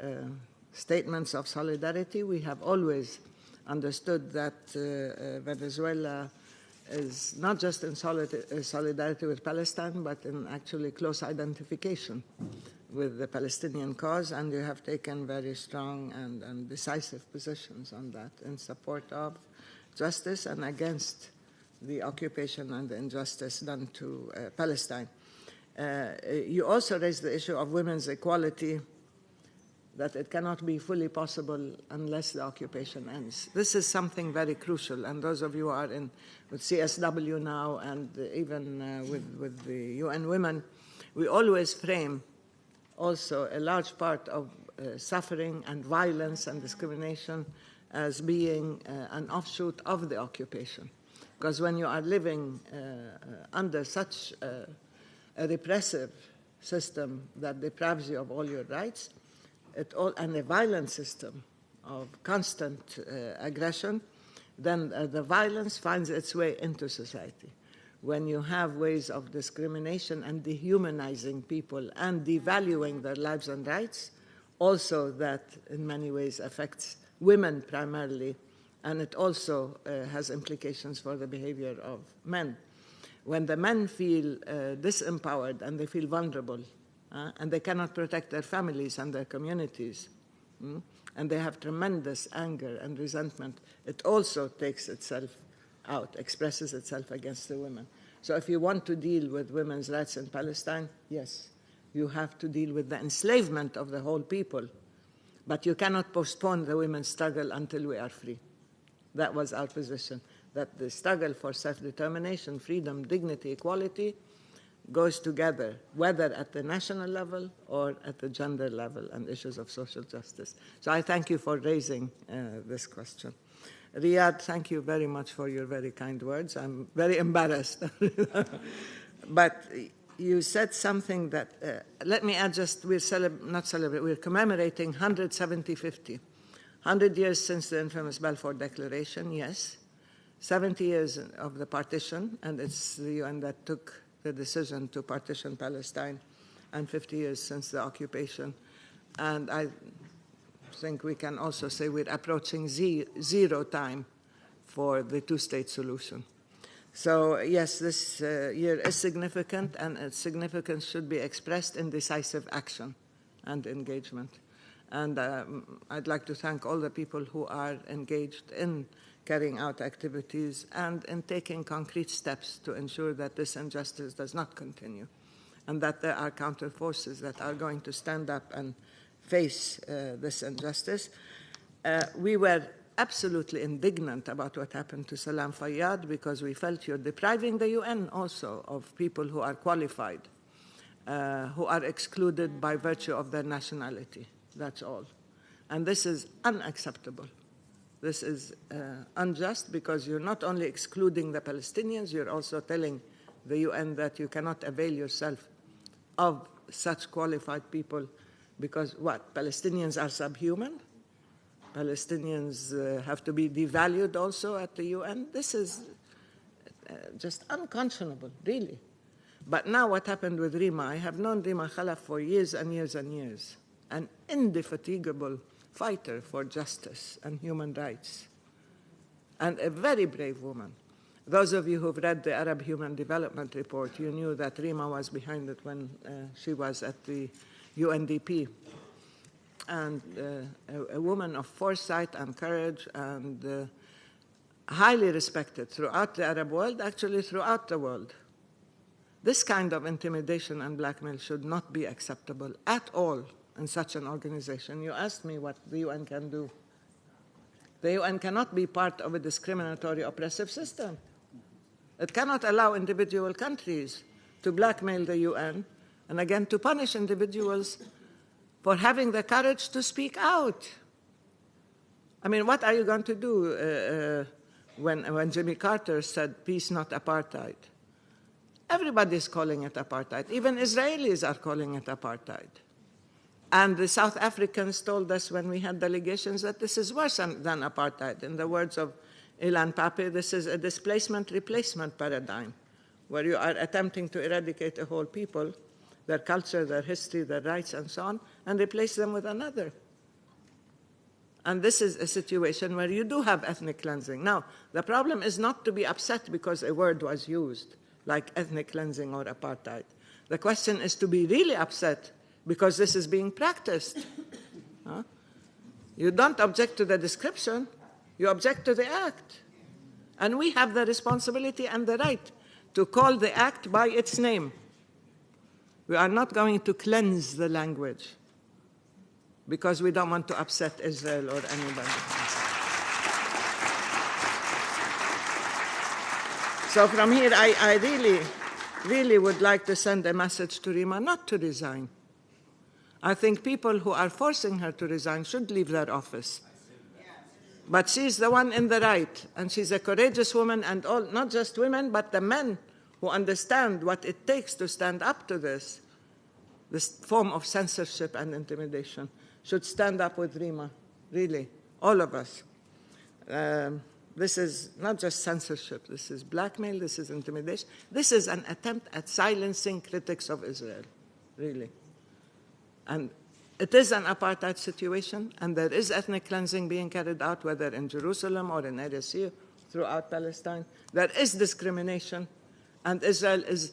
statements of solidarity. We have always understood that Venezuela is not just in solidarity with Palestine, but in actually close identification with the Palestinian cause, and you have taken very strong and decisive positions on that in support of justice and against the occupation and the injustice done to Palestine. You also raised the issue of women's equality, that it cannot be fully possible unless the occupation ends. This is something very crucial, and those of you who are with CSW now and even with the UN Women, we always frame also a large part of suffering and violence and discrimination as being an offshoot of the occupation. Because when you are living under such a repressive system that deprives you of all your rights, and a violent system of constant aggression, then the violence finds its way into society. When you have ways of discrimination and dehumanizing people and devaluing their lives and rights, also that in many ways affects women primarily, and it also has implications for the behavior of men. When the men feel disempowered and they feel vulnerable, and they cannot protect their families and their communities, and they have tremendous anger and resentment, it also takes itself out, expresses itself against the women. So if you want to deal with women's rights in Palestine, yes, you have to deal with the enslavement of the whole people, but you cannot postpone the women's struggle until we are free. That was our position, that the struggle for self-determination, freedom, dignity, equality goes together, whether at the national level or at the gender level and issues of social justice. So I thank you for raising this question. Riyadh, thank you very much for your very kind words. I'm very embarrassed. But you said something that, let me add just, we're commemorating 100 years since the infamous Balfour Declaration, yes. 70 years of the partition, and it's the UN that took the decision to partition Palestine, and 50 years since the occupation. And I think we can also say we're approaching zero time for the two-state solution. So yes, this year is significant, and its significance should be expressed in decisive action and engagement. And I'd like to thank all the people who are engaged in carrying out activities and in taking concrete steps to ensure that this injustice does not continue, and that there are counter forces that are going to stand up and face this injustice. We were absolutely indignant about what happened to Salam Fayyad, because we felt you're depriving the UN also of people who are qualified, who are excluded by virtue of their nationality. That's all. And this is unacceptable. This is unjust, because you're not only excluding the Palestinians, you're also telling the UN that you cannot avail yourself of such qualified people, because what? Palestinians are subhuman? Palestinians have to be devalued also at the UN? This is just unconscionable, really. But now what happened with Rima, I have known Rima Khalaf for years and years and years, an indefatigable fighter for justice and human rights, and a very brave woman. Those of you who've read the Arab Human Development Report, you knew that Rima was behind it when she was at the UNDP. And a woman of foresight and courage, and highly respected throughout the Arab world, actually throughout the world. This kind of intimidation and blackmail should not be acceptable at all in such an organization. You asked me what the UN can do. The UN cannot be part of a discriminatory, oppressive system. It cannot allow individual countries to blackmail the UN and again to punish individuals for having the courage to speak out. I mean, what are you going to do when Jimmy Carter said, peace, not apartheid? Everybody's calling it apartheid. Even Israelis are calling it apartheid. And the South Africans told us when we had delegations that this is worse than apartheid. In the words of Ilan Pape, this is a displacement-replacement paradigm, where you are attempting to eradicate a whole people, their culture, their history, their rights, and so on, and replace them with another. And this is a situation where you do have ethnic cleansing. Now, the problem is not to be upset because a word was used, like ethnic cleansing or apartheid. The question is to be really upset because this is being practiced. You don't object to the description, you object to the act. And we have the responsibility and the right to call the act by its name. We are not going to cleanse the language because we don't want to upset Israel or anybody. So from here, I really would like to send a message to Rima not to resign. I think people who are forcing her to resign should leave their office. But she's the one in the right, and she's a courageous woman, and all, not just women, but the men who understand what it takes to stand up to this form of censorship and intimidation, should stand up with Rima, really, all of us. This is not just censorship, this is blackmail, this is intimidation. This is an attempt at silencing critics of Israel, really. And it is an apartheid situation, and there is ethnic cleansing being carried out, whether in Jerusalem or in areas here throughout Palestine. There is discrimination, and Israel is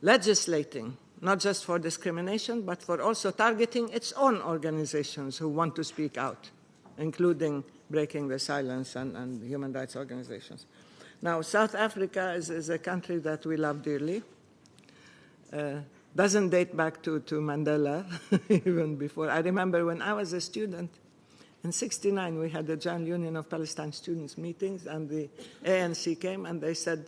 legislating, not just for discrimination, but for also targeting its own organizations who want to speak out, including breaking the silence and human rights organizations. Now, South Africa is a country that we love dearly. Doesn't date back to Mandela, even before. I remember when I was a student, in '69, we had the General Union of Palestine Students meetings, and the ANC came and they said,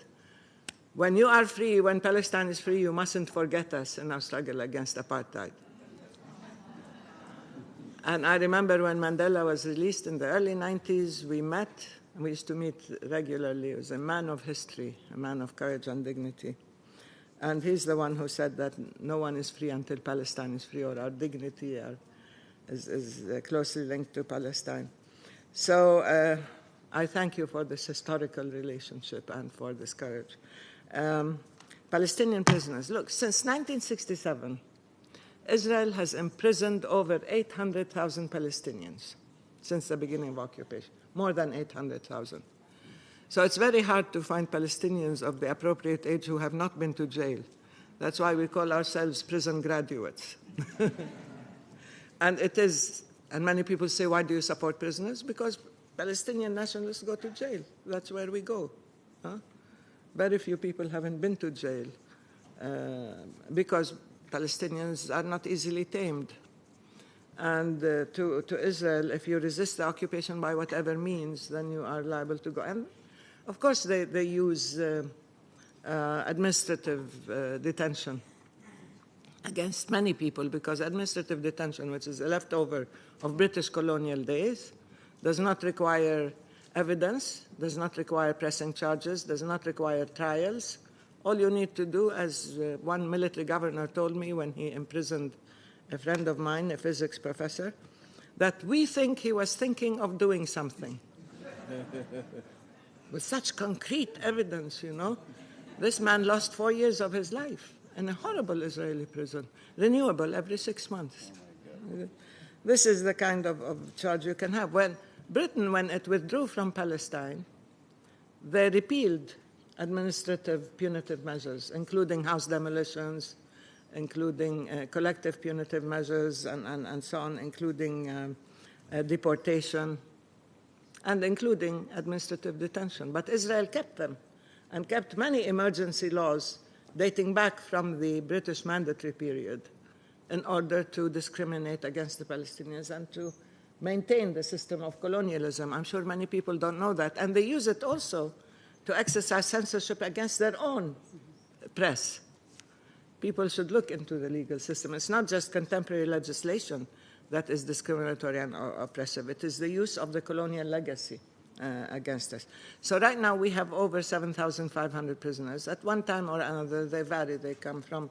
when you are free, when Palestine is free, you mustn't forget us in our struggle against apartheid. And I remember when Mandela was released in the early 90s, we met, and we used to meet regularly. He was a man of history, a man of courage and dignity. And he's the one who said that no one is free until Palestine is free, or our dignity is closely linked to Palestine. So I thank you for this historical relationship and for this courage. Palestinian prisoners. Look, since 1967, Israel has imprisoned over 800,000 Palestinians since the beginning of occupation, more than 800,000. So it's very hard to find Palestinians of the appropriate age who have not been to jail. That's why we call ourselves prison graduates. And it is, and many people say, why do you support prisoners? Because Palestinian nationalists go to jail. That's where we go. Very few people haven't been to jail because Palestinians are not easily tamed. And to Israel, if you resist the occupation by whatever means, then you are liable to go. And of course, they use administrative detention against many people, because administrative detention, which is a leftover of British colonial days, does not require evidence, does not require pressing charges, does not require trials. All you need to do, as one military governor told me when he imprisoned a friend of mine, a physics professor, that we think he was thinking of doing something. with such concrete evidence, you know. This man lost 4 years of his life in a horrible Israeli prison, renewable every 6 months. This is the kind of charge you can have. When Britain, when it withdrew from Palestine, they repealed administrative punitive measures, including house demolitions, including collective punitive measures, and so on, including deportation, and including administrative detention. But Israel kept them, and kept many emergency laws dating back from the British mandatory period in order to discriminate against the Palestinians and to maintain the system of colonialism. I'm sure many people don't know that. And they use it also to exercise censorship against their own press. People should look into the legal system. It's not just contemporary legislation that is discriminatory and oppressive. It is the use of the colonial legacy against us. So right now we have over 7,500 prisoners. At one time or another, they vary. They come from,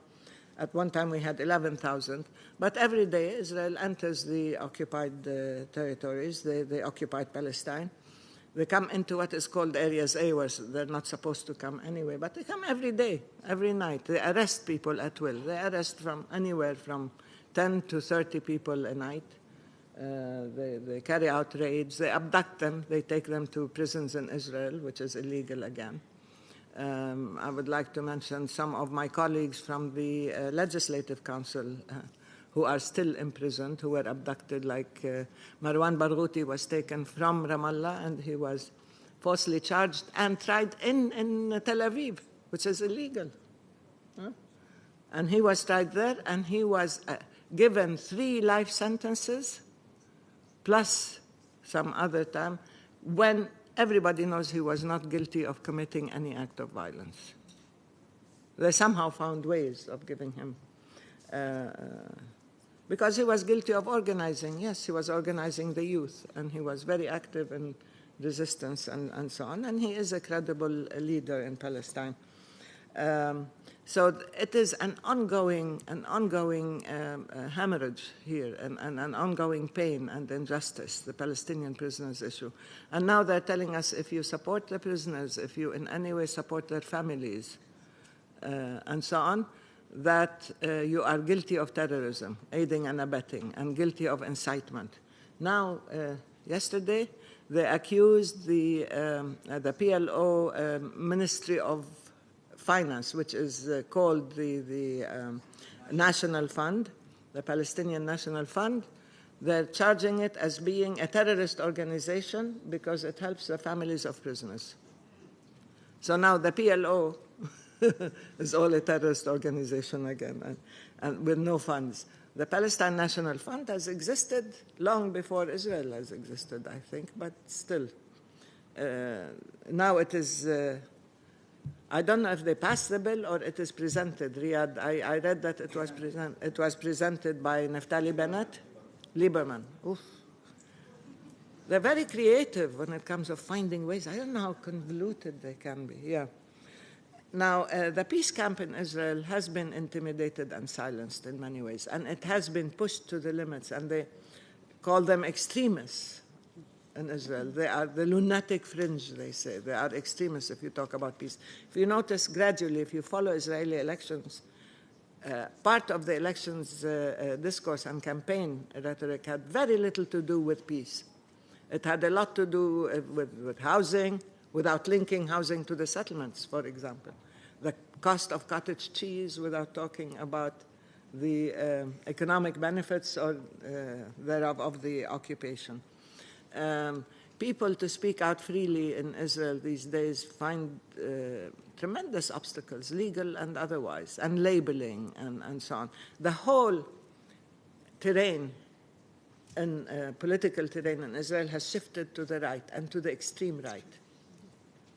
at one time we had 11,000. But every day Israel enters the occupied territories, the occupied Palestine. They come into what is called Areas A, where they're not supposed to come anyway, but they come every day, every night. They arrest people at will. They arrest from anywhere from 10 to 30 people a night. They carry out raids. They abduct them. They take them to prisons in Israel, which is illegal again. I would like to mention some of my colleagues from the Legislative Council who are still imprisoned, who were abducted, like Marwan Barghouti was taken from Ramallah, and he was falsely charged and tried in Tel Aviv, which is illegal. And he was tried there, and he was given 3 life sentences, plus some other time, when everybody knows he was not guilty of committing any act of violence. They somehow found ways of giving him because he was guilty of organizing. Yes, he was organizing the youth, and he was very active in resistance and so on, and he is a credible leader in Palestine. So it is an ongoing hemorrhage here, and an ongoing pain and injustice, the Palestinian prisoners issue. And now they're telling us, if you support the prisoners, if you in any way support their families, and so on, that you are guilty of terrorism, aiding and abetting, and guilty of incitement. Now, yesterday, they accused the PLO Ministry of Finance, which is called the National Fund, the Palestinian National Fund. They're charging it as being a terrorist organization because it helps the families of prisoners. So now the PLO is all a terrorist organization again, and with no funds. The Palestine National Fund has existed long before Israel has existed, I think, but still. Now it is, I don't know if they passed the bill or it is presented. Riyadh, I read that it was presented by Naftali Bennett, Lieberman. Oof. They're very creative when it comes to finding ways. I don't know how convoluted they can be, yeah. Now, the peace camp in Israel has been intimidated and silenced in many ways, and it has been pushed to the limits, and they call them extremists in Israel. They are the lunatic fringe, they say. They are extremists if you talk about peace. If you notice gradually, if you follow Israeli elections, part of the elections discourse and campaign rhetoric had very little to do with peace. It had a lot to do with housing, without linking housing to the settlements, for example. The cost of cottage cheese, without talking about the economic benefits or thereof of the occupation. People to speak out freely in Israel these days find tremendous obstacles, legal and otherwise, and labeling and so on. The whole terrain, political terrain in Israel has shifted to the right and to the extreme right.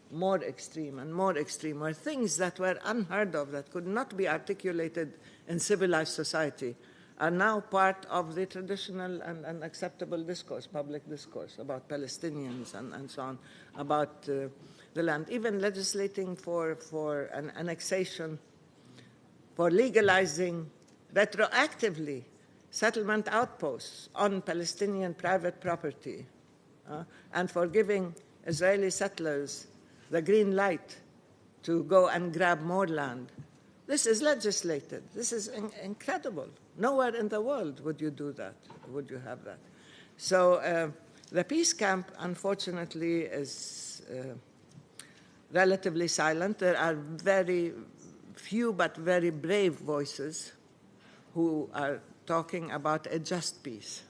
More extreme and more extreme, where things that were unheard of, that could not be articulated in civilized society, are now part of the traditional and acceptable discourse, public discourse about Palestinians and so on, about the land, even legislating for an annexation, for legalizing retroactively settlement outposts on Palestinian private property, and for giving Israeli settlers the green light to go and grab more land. This is legislated. This is incredible. Nowhere in the world would you do that, would you have that. So the peace camp, unfortunately, is relatively silent. There are very few but very brave voices who are talking about a just peace,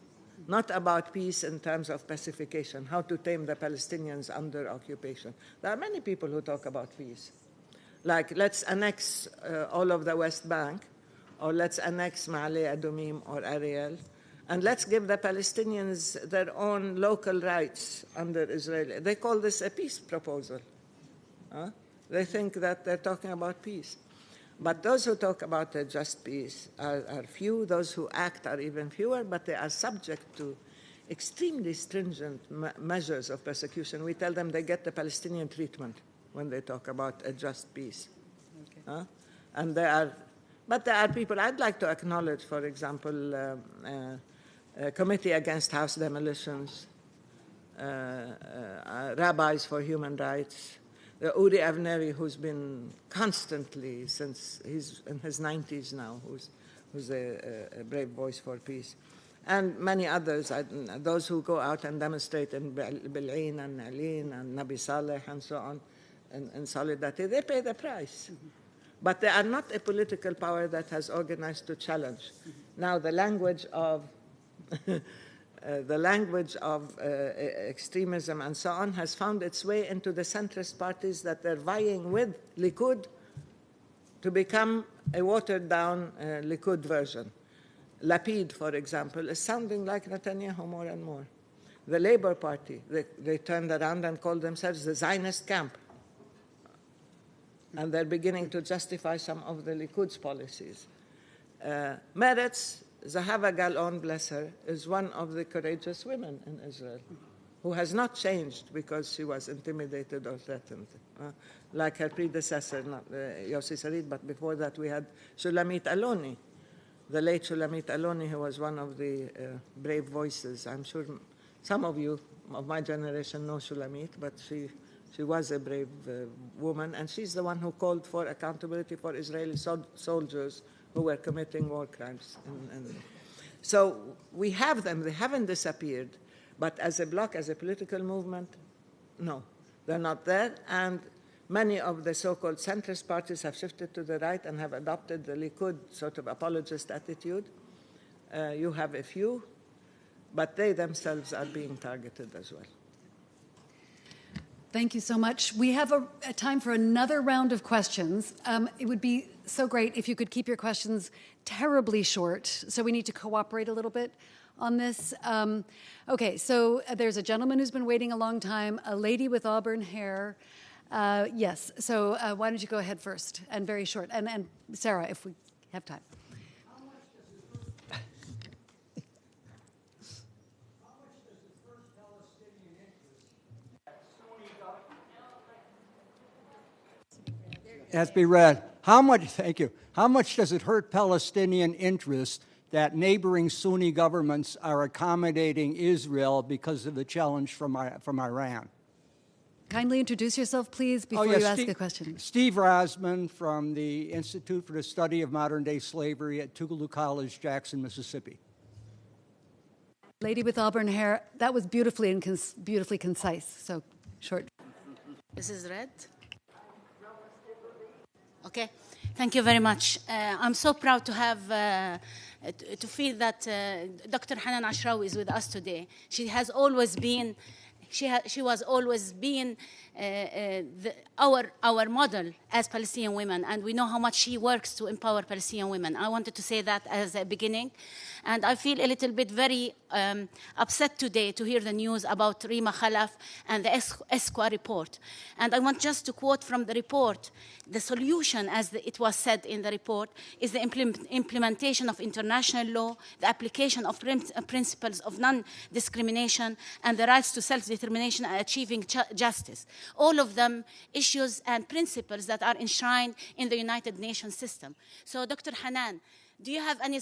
not about peace in terms of pacification, how to tame the Palestinians under occupation. There are many people who talk about peace, like let's annex all of the West Bank, or let's annex Ma'ale Adumim or Ariel, and let's give the Palestinians their own local rights under Israel. They call this a peace proposal. They think that they're talking about peace. But those who talk about a just peace are few. Those who act are even fewer, but they are subject to extremely stringent measures of persecution. We tell them they get the Palestinian treatment when they talk about a just peace. Okay. And there are people, I'd like to acknowledge, for example, a Committee Against House Demolitions, Rabbis for Human Rights, Uri Avneri, who's been constantly, since he's in his 90s now, who's a brave voice for peace, and many others, those who go out and demonstrate in Bil'in and Nalin and Nabi Saleh and so on, in solidarity, they pay the price. Mm-hmm. But they are not a political power that has organized to challenge. Mm-hmm. Now, the language of extremism and so on has found its way into the centrist parties that they're vying with Likud to become a watered-down Likud version. Lapid, for example, is sounding like Netanyahu more and more. The Labour Party, they turned around and called themselves the Zionist camp. And they're beginning to justify some of the Likud's policies. Meretz, Zahava Galon, bless her, is one of the courageous women in Israel who has not changed because she was intimidated or threatened, like her predecessor, not Yossi Sarid, but before that we had Shulamit Aloni, the late Shulamit Aloni, who was one of the brave voices. I'm sure some of you of my generation know Shulamit, but she was a brave woman, and she's the one who called for accountability for Israeli soldiers who were committing war crimes. So we have them, they haven't disappeared, but as a bloc, as a political movement, no, they're not there, and many of the so-called centrist parties have shifted to the right and have adopted the Likud sort of apologist attitude. You have a few, but they themselves are being targeted as well. Thank you so much. We have a time for another round of questions. It would be so great if you could keep your questions terribly short, so we need to cooperate a little bit on this. Okay, so there's a gentleman who's been waiting a long time, a lady with auburn hair. Yes, so why don't you go ahead first, and very short. And Sarah, if we have time. Has to be read. Thank you. How much does it hurt Palestinian interest that neighboring Sunni governments are accommodating Israel because of the challenge from Iran? Kindly introduce yourself, please, before you ask a question. Steve Rosman from the Institute for the Study of Modern-Day Slavery at Tougaloo College, Jackson, Mississippi. Lady with auburn hair, that was beautifully concise, so short. This is red. Okay, thank you very much. I'm so proud to have, to feel that Dr. Hanan Ashrawi is with us today. She has always been, she was always been our model as Palestinian women, and we know how much she works to empower Palestinian women. I wanted to say that as a beginning, and I feel a little bit very upset today to hear the news about Rima Khalaf and the ESCWA report. And I want just to quote from the report, the solution, as it was said in the report, is the implementation of international law, the application of principles of non-discrimination, and the rights to self-determination and achieving justice. All of them issues and principles that are enshrined in the United Nations system. So, Dr. Hanan, Do you have any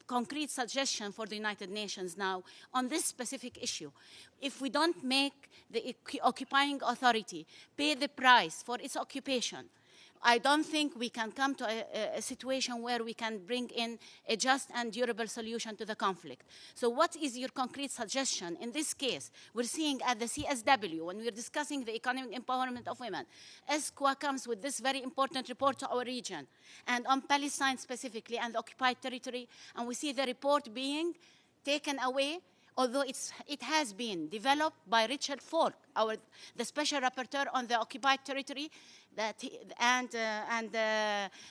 concrete suggestion for the United Nations now on this specific issue? If we don't make the occupying authority pay the price for its occupation, I don't think we can come to a situation where we can bring in a just and durable solution to the conflict. So what is your concrete suggestion? In this case, we're seeing at the CSW, when we're discussing the economic empowerment of women, ESCWA comes with this very important report to our region, and on Palestine specifically and the occupied territory, and we see the report being taken away, although it has been developed by Richard Falk, the special rapporteur on the occupied territory, and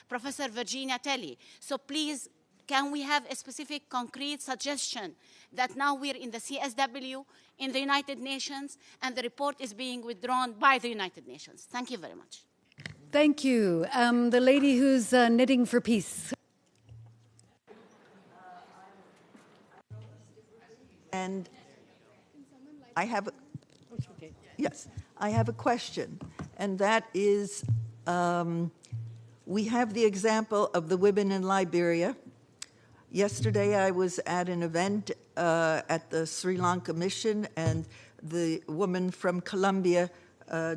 Professor Virginia Telly. So please, can we have a specific concrete suggestion that now we're in the CSW, in the United Nations, and the report is being withdrawn by the United Nations? Thank you very much. Thank you. The lady who's knitting for peace. And I have a question, and that is, we have the example of the women in Liberia. Yesterday I was at an event at the Sri Lanka mission, and the woman from Colombia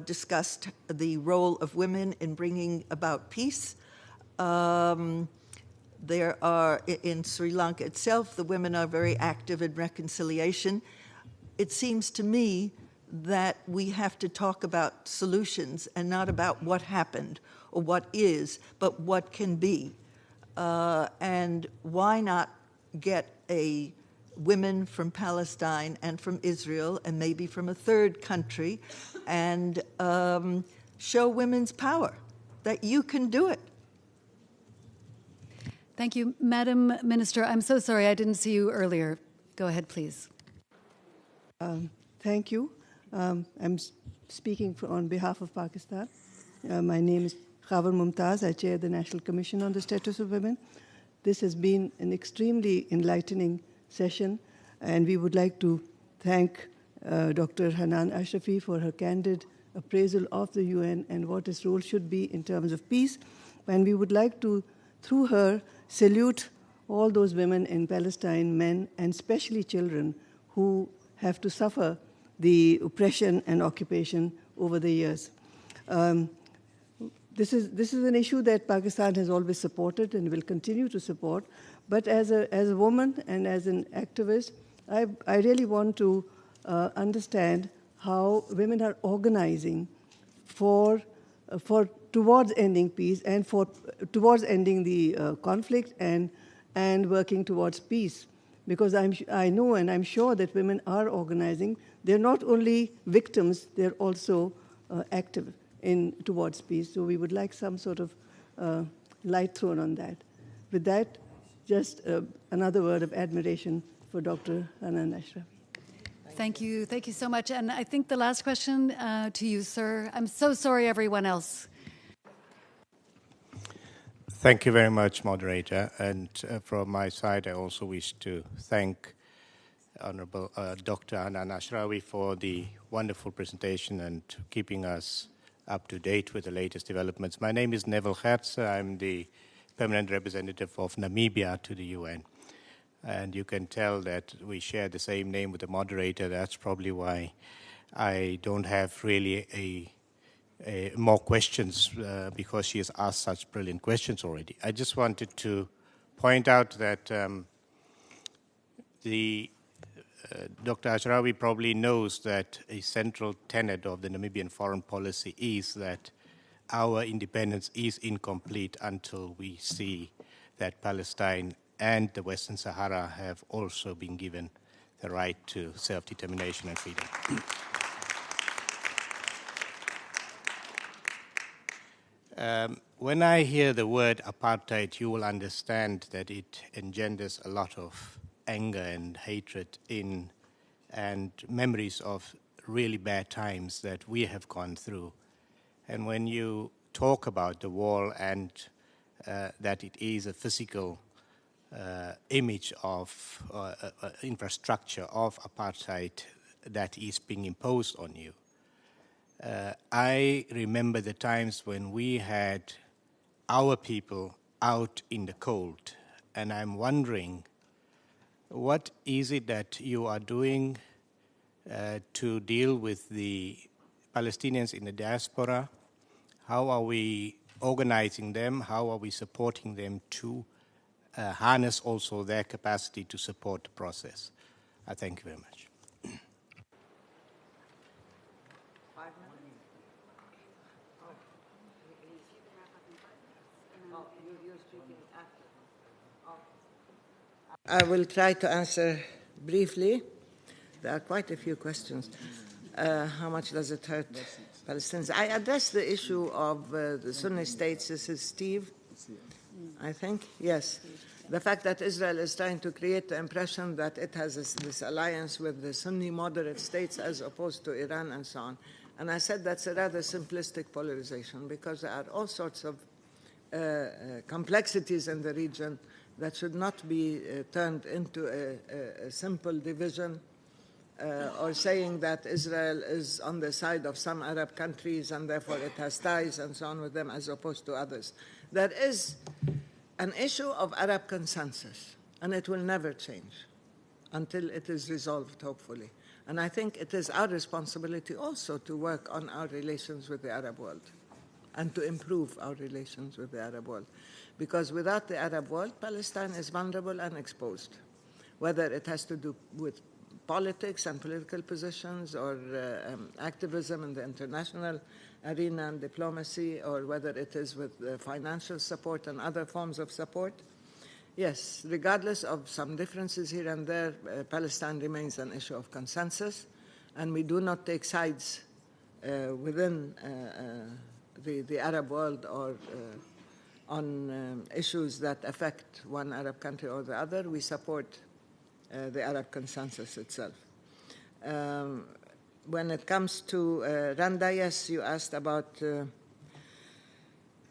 discussed the role of women in bringing about peace. There are, in Sri Lanka itself, the women are very active in reconciliation. It seems to me that we have to talk about solutions and not about what happened or what is, but what can be. And why not get women from Palestine and from Israel and maybe from a third country and show women's power, that you can do it. Thank you. Madam Minister, I'm so sorry I didn't see you earlier. Go ahead, please. Thank you. I'm speaking on behalf of Pakistan. My name is Khabar Mumtaz. I chair the National Commission on the Status of Women. This has been an extremely enlightening session, and we would like to thank Dr. Hanan Ashrawi for her candid appraisal of the UN and what its role should be in terms of peace. And we would like to, through her, salute all those women in Palestine, men, and especially children, who have to suffer the oppression and occupation over the years. This is an issue that Pakistan has always supported and will continue to support. But as a woman and as an activist, I really want to understand how women are organizing towards ending peace and towards ending the conflict and working towards peace. Because I know and I'm sure that women are organizing. They're not only victims, they're also active towards peace. So we would like some sort of light thrown on that. With that, just another word of admiration for Dr. Hanan Ashrawi. Thank you. Thank you so much. And I think the last question to you, sir. I'm so sorry, everyone else. Thank you very much, moderator. And from my side, I also wish to thank Honorable Dr. Hanan Ashrawi for the wonderful presentation and keeping us up to date with the latest developments. My name is Neville Hertz. I'm the permanent representative of Namibia to the UN. And you can tell that we share the same name with the moderator. That's probably why I don't have really more questions because she has asked such brilliant questions already. I just wanted to point out that Dr. Ashrawi probably knows that a central tenet of the Namibian foreign policy is that our independence is incomplete until we see that Palestine and the Western Sahara have also been given the right to self-determination and freedom. When I hear the word apartheid, you will understand that it engenders a lot of anger and hatred and memories of really bad times that we have gone through. And when you talk about the wall and that it is a physical image of infrastructure of apartheid that is being imposed on you, I remember the times when we had our people out in the cold and I'm wondering, what is it that you are doing to deal with the Palestinians in the diaspora? How are we organizing them? How are we supporting them to harness also their capacity to support the process? I thank you very much. I will try to answer briefly. There are quite a few questions. How much does it hurt Palestinians? I addressed the issue of the Sunni states. This is Steve, I think. Yes. The fact that Israel is trying to create the impression that it has this alliance with the Sunni moderate states as opposed to Iran and so on. And I said that's a rather simplistic polarization because there are all sorts of complexities in the region that should not be turned into a simple division or saying that Israel is on the side of some Arab countries and therefore it has ties and so on with them as opposed to others. There is an issue of Arab consensus, and it will never change until it is resolved, hopefully. And I think it is our responsibility also to work on our relations with the Arab world and to improve our relations with the Arab world. Because without the Arab world, Palestine is vulnerable and exposed, whether it has to do with politics and political positions or activism in the international arena and diplomacy, or whether it is with financial support and other forms of support. Yes, regardless of some differences here and there, Palestine remains an issue of consensus, and we do not take sides within the Arab world or on issues that affect one Arab country or the other. We support the Arab consensus itself. When it comes to Randa, yes, you asked about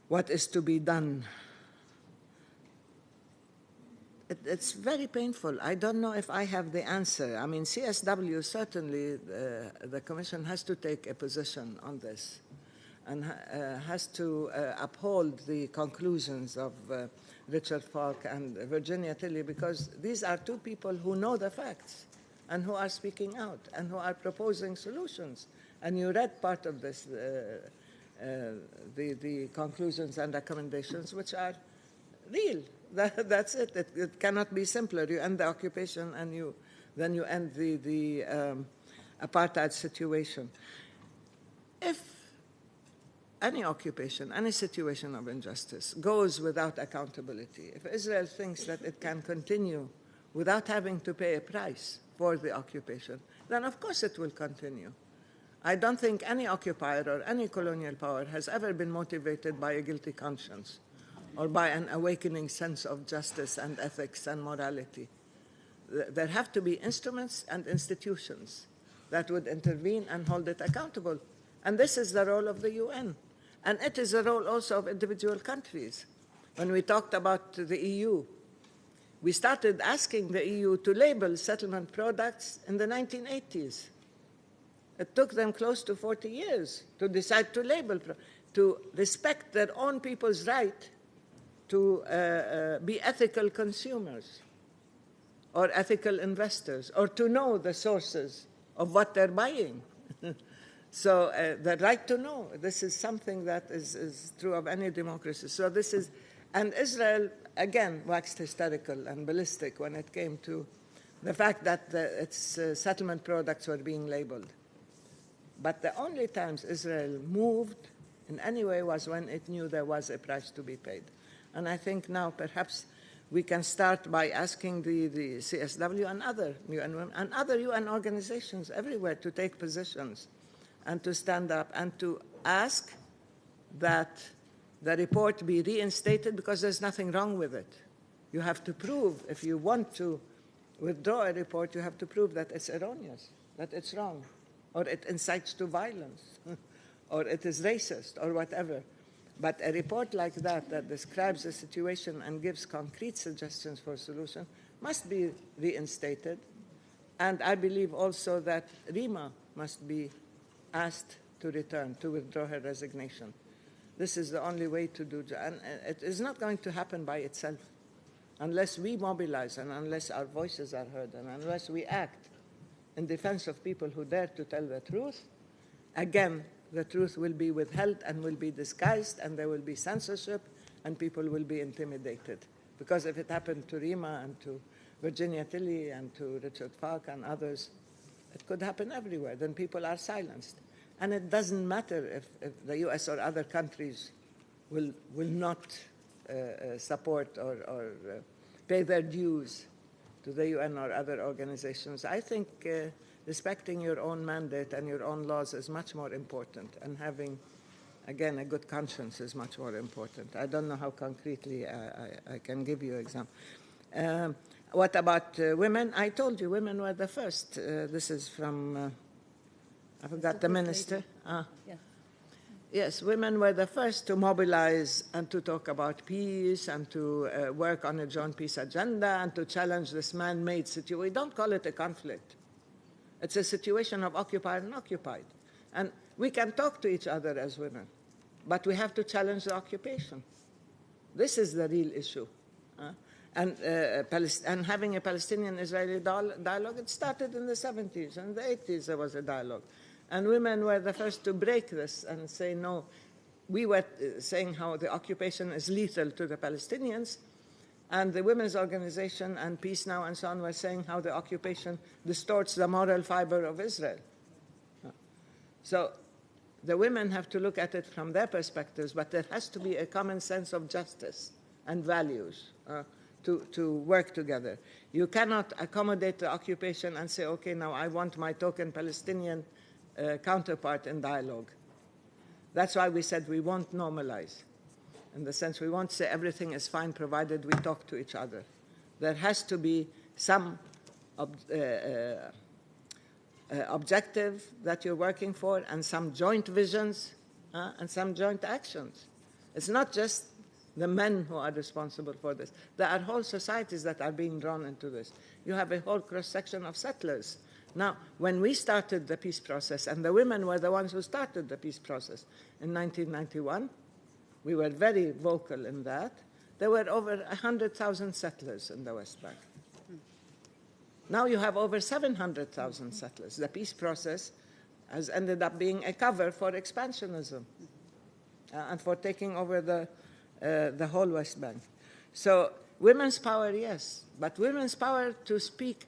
what is to be done. It's very painful. I don't know if I have the answer. I mean, CSW, certainly the Commission has to take a position on this and has to uphold the conclusions of Richard Falk and Virginia Tilley, because these are two people who know the facts and who are speaking out and who are proposing solutions. And you read part of this, the conclusions and recommendations, which are real. That's it. It cannot be simpler. You end the occupation and then you end the apartheid situation. If any occupation, any situation of injustice goes without accountability, if Israel thinks that it can continue without having to pay a price for the occupation, then of course it will continue. I don't think any occupier or any colonial power has ever been motivated by a guilty conscience or by an awakening sense of justice and ethics and morality. There have to be instruments and institutions that would intervene and hold it accountable. And this is the role of the UN. And it is the role also of individual countries. When we talked about the EU, we started asking the EU to label settlement products in the 1980s. It took them close to 40 years to decide to label, to respect their own people's right to be ethical consumers or ethical investors, or to know the sources of what they're buying. So the right to know, this is something that is true of any democracy. So this is, and Israel, again, waxed hysterical and ballistic when it came to the fact that its settlement products were being labeled. But the only times Israel moved in any way was when it knew there was a price to be paid. And I think now perhaps we can start by asking the CSW and other UN organizations everywhere to take positions and to stand up and to ask that the report be reinstated, because there's nothing wrong with it. You have to prove, if you want to withdraw a report, you have to prove that it's erroneous, that it's wrong, or it incites to violence, or it is racist, or whatever. But a report like that, that describes the situation and gives concrete suggestions for solution, must be reinstated. And I believe also that Rima must be asked to return, to withdraw her resignation. This is the only way to do, and it is not going to happen by itself. unless we mobilize and unless our voices are heard and unless we act in defense of people who dare to tell the truth, again, the truth will be withheld and will be disguised, and there will be censorship, and people will be intimidated. Because if it happened to Rima and to Virginia Tilley and to Richard Falk and others, it could happen everywhere. Then people are silenced. And it doesn't matter if the US or other countries will not support or pay their dues to the UN or other organizations. I think respecting your own mandate and your own laws is much more important, and having, again, a good conscience is much more important. I don't know how concretely I can give you an example. What about women? I told you women were the first. This is from, I forgot the minister. Yeah. Yes, women were the first to mobilize and to talk about peace and to work on a joint peace agenda and to challenge this man-made situation. We don't call it a conflict. It's a situation of occupied and occupied. And we can talk to each other as women, but we have to challenge the occupation. This is the real issue. And having a Palestinian-Israeli dialogue, it started in the 70s. In the 80s, there was a dialogue. And women were the first to break this and say, no, we were saying how the occupation is lethal to the Palestinians, and the women's organization and Peace Now and so on were saying how the occupation distorts the moral fiber of Israel. So the women have to look at it from their perspectives, but there has to be a common sense of justice and values to work together. You cannot accommodate the occupation and say, okay, now I want my token Palestinian counterpart in dialogue. That's why we said we won't normalize. In the sense, we won't say everything is fine provided we talk to each other. There has to be some objective that you're working for, and some joint visions, and some joint actions. It's not just the men who are responsible for this. There are whole societies that are being drawn into this. You have a whole cross-section of settlers. Now, when we started the peace process, and the women were the ones who started the peace process in 1991, we were very vocal in that. There were over 100,000 settlers in the West Bank. Now you have over 700,000 settlers. The peace process has ended up being a cover for expansionism and for taking over the whole West Bank. So women's power, yes, but women's power to speak,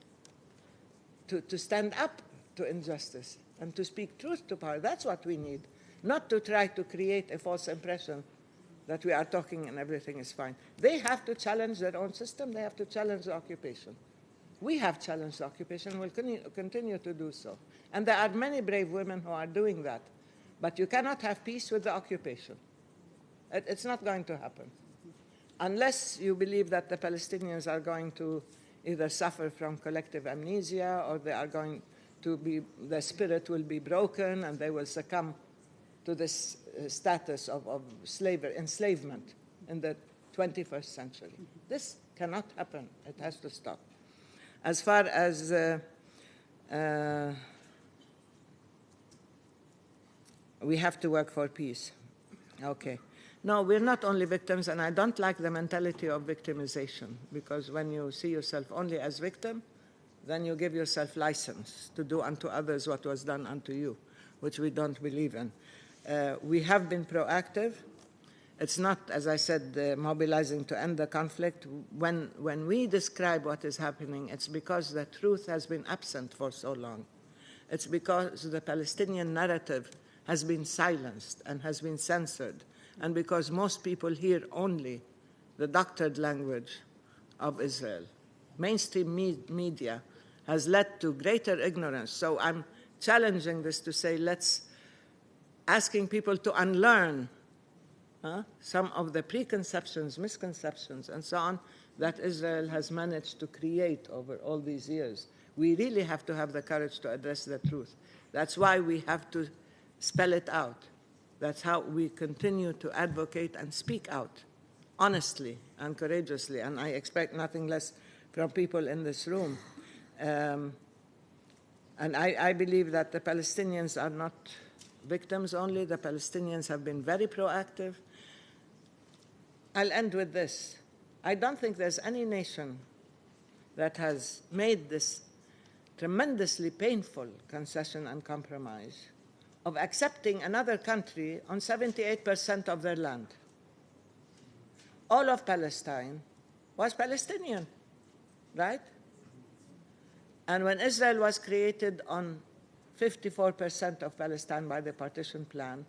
to stand up to injustice and to speak truth to power, that's what we need, not to try to create a false impression that we are talking and everything is fine. They have to challenge their own system. They have to challenge the occupation. We have challenged the occupation. We'll continue to do so. And there are many brave women who are doing that. But you cannot have peace with the occupation. It's not going to happen. Unless you believe that the Palestinians are going to either suffer from collective amnesia, or they are going to be, their spirit will be broken and they will succumb to this status of slavery, enslavement in the 21st century. This cannot happen. It has to stop. As far as we have to work for peace. Okay. No, we're not only victims, and I don't like the mentality of victimization, because when you see yourself only as victim, then you give yourself license to do unto others what was done unto you, which we don't believe in. We have been proactive. It's not, as I said, mobilizing to end the conflict. When we describe what is happening, it's because the truth has been absent for so long. It's because the Palestinian narrative has been silenced and has been censored, and because most people hear only the doctored language of Israel. Mainstream media has led to greater ignorance. So I'm challenging this to say, asking people to unlearn some of the preconceptions, misconceptions, and so on that Israel has managed to create over all these years. We really have to have the courage to address the truth. That's why we have to spell it out. That's how we continue to advocate and speak out honestly and courageously, and I expect nothing less from people in this room. And I believe that the Palestinians are not victims only. The Palestinians have been very proactive. I'll end with this. I don't think there's any nation that has made this tremendously painful concession and compromise of accepting another country on 78% of their land. All of Palestine was Palestinian, right? And when Israel was created on 54% of Palestine by the partition plan,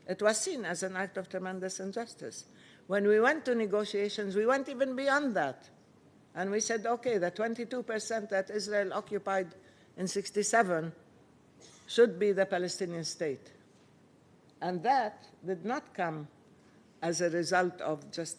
it was seen as an act of tremendous injustice. When we went to negotiations, we went even beyond that. And we said, okay, the 22% that Israel occupied in 1967 should be the Palestinian state. And that did not come as a result of just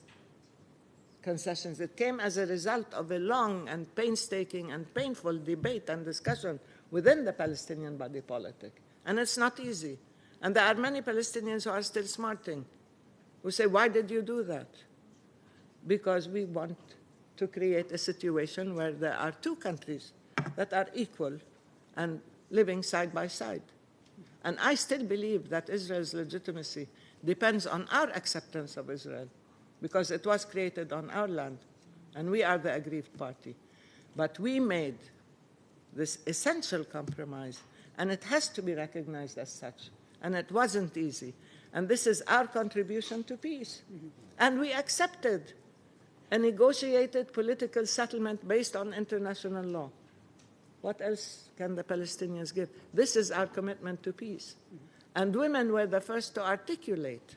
concessions. It came as a result of a long and painstaking and painful debate and discussion within the Palestinian body politic. And it's not easy. And there are many Palestinians who are still smarting, who say, why did you do that? Because we want to create a situation where there are two countries that are equal and living side by side. And I still believe that Israel's legitimacy depends on our acceptance of Israel, because it was created on our land, and we are the aggrieved party. But we made this essential compromise, and it has to be recognized as such. And it wasn't easy. And this is our contribution to peace. And we accepted a negotiated political settlement based on international law. What else can the Palestinians give? This is our commitment to peace. And women were the first to articulate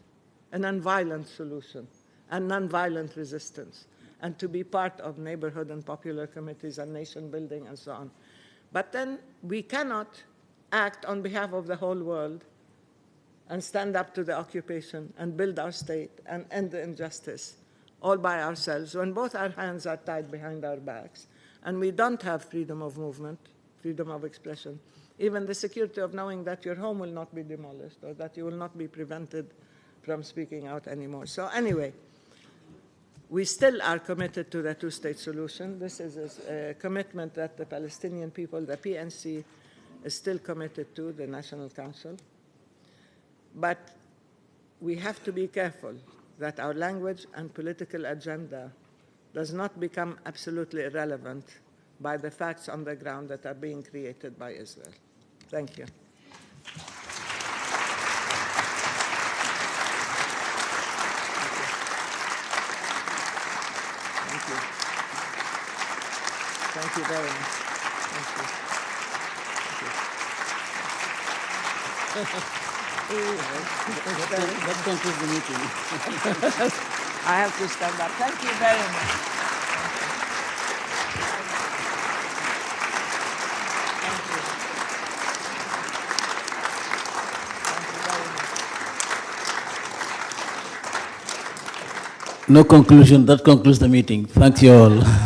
a nonviolent solution and nonviolent resistance, and to be part of neighborhood and popular committees and nation building and so on. But then we cannot act on behalf of the whole world and stand up to the occupation and build our state and end the injustice all by ourselves when both our hands are tied behind our backs and we don't have freedom of movement, freedom of expression, even the security of knowing that your home will not be demolished or that you will not be prevented from speaking out anymore. So anyway, we still are committed to the two-state solution. This is a commitment that the Palestinian people, the PNC, is still committed to, the National Council. But we have to be careful that our language and political agenda does not become absolutely irrelevant by the facts on the ground that are being created by Israel. Thank you. Thank you very much. Thank you. Thank you. That concludes the meeting. I have to stand up. Thank you very much. No conclusion. That concludes the meeting. Thank you all.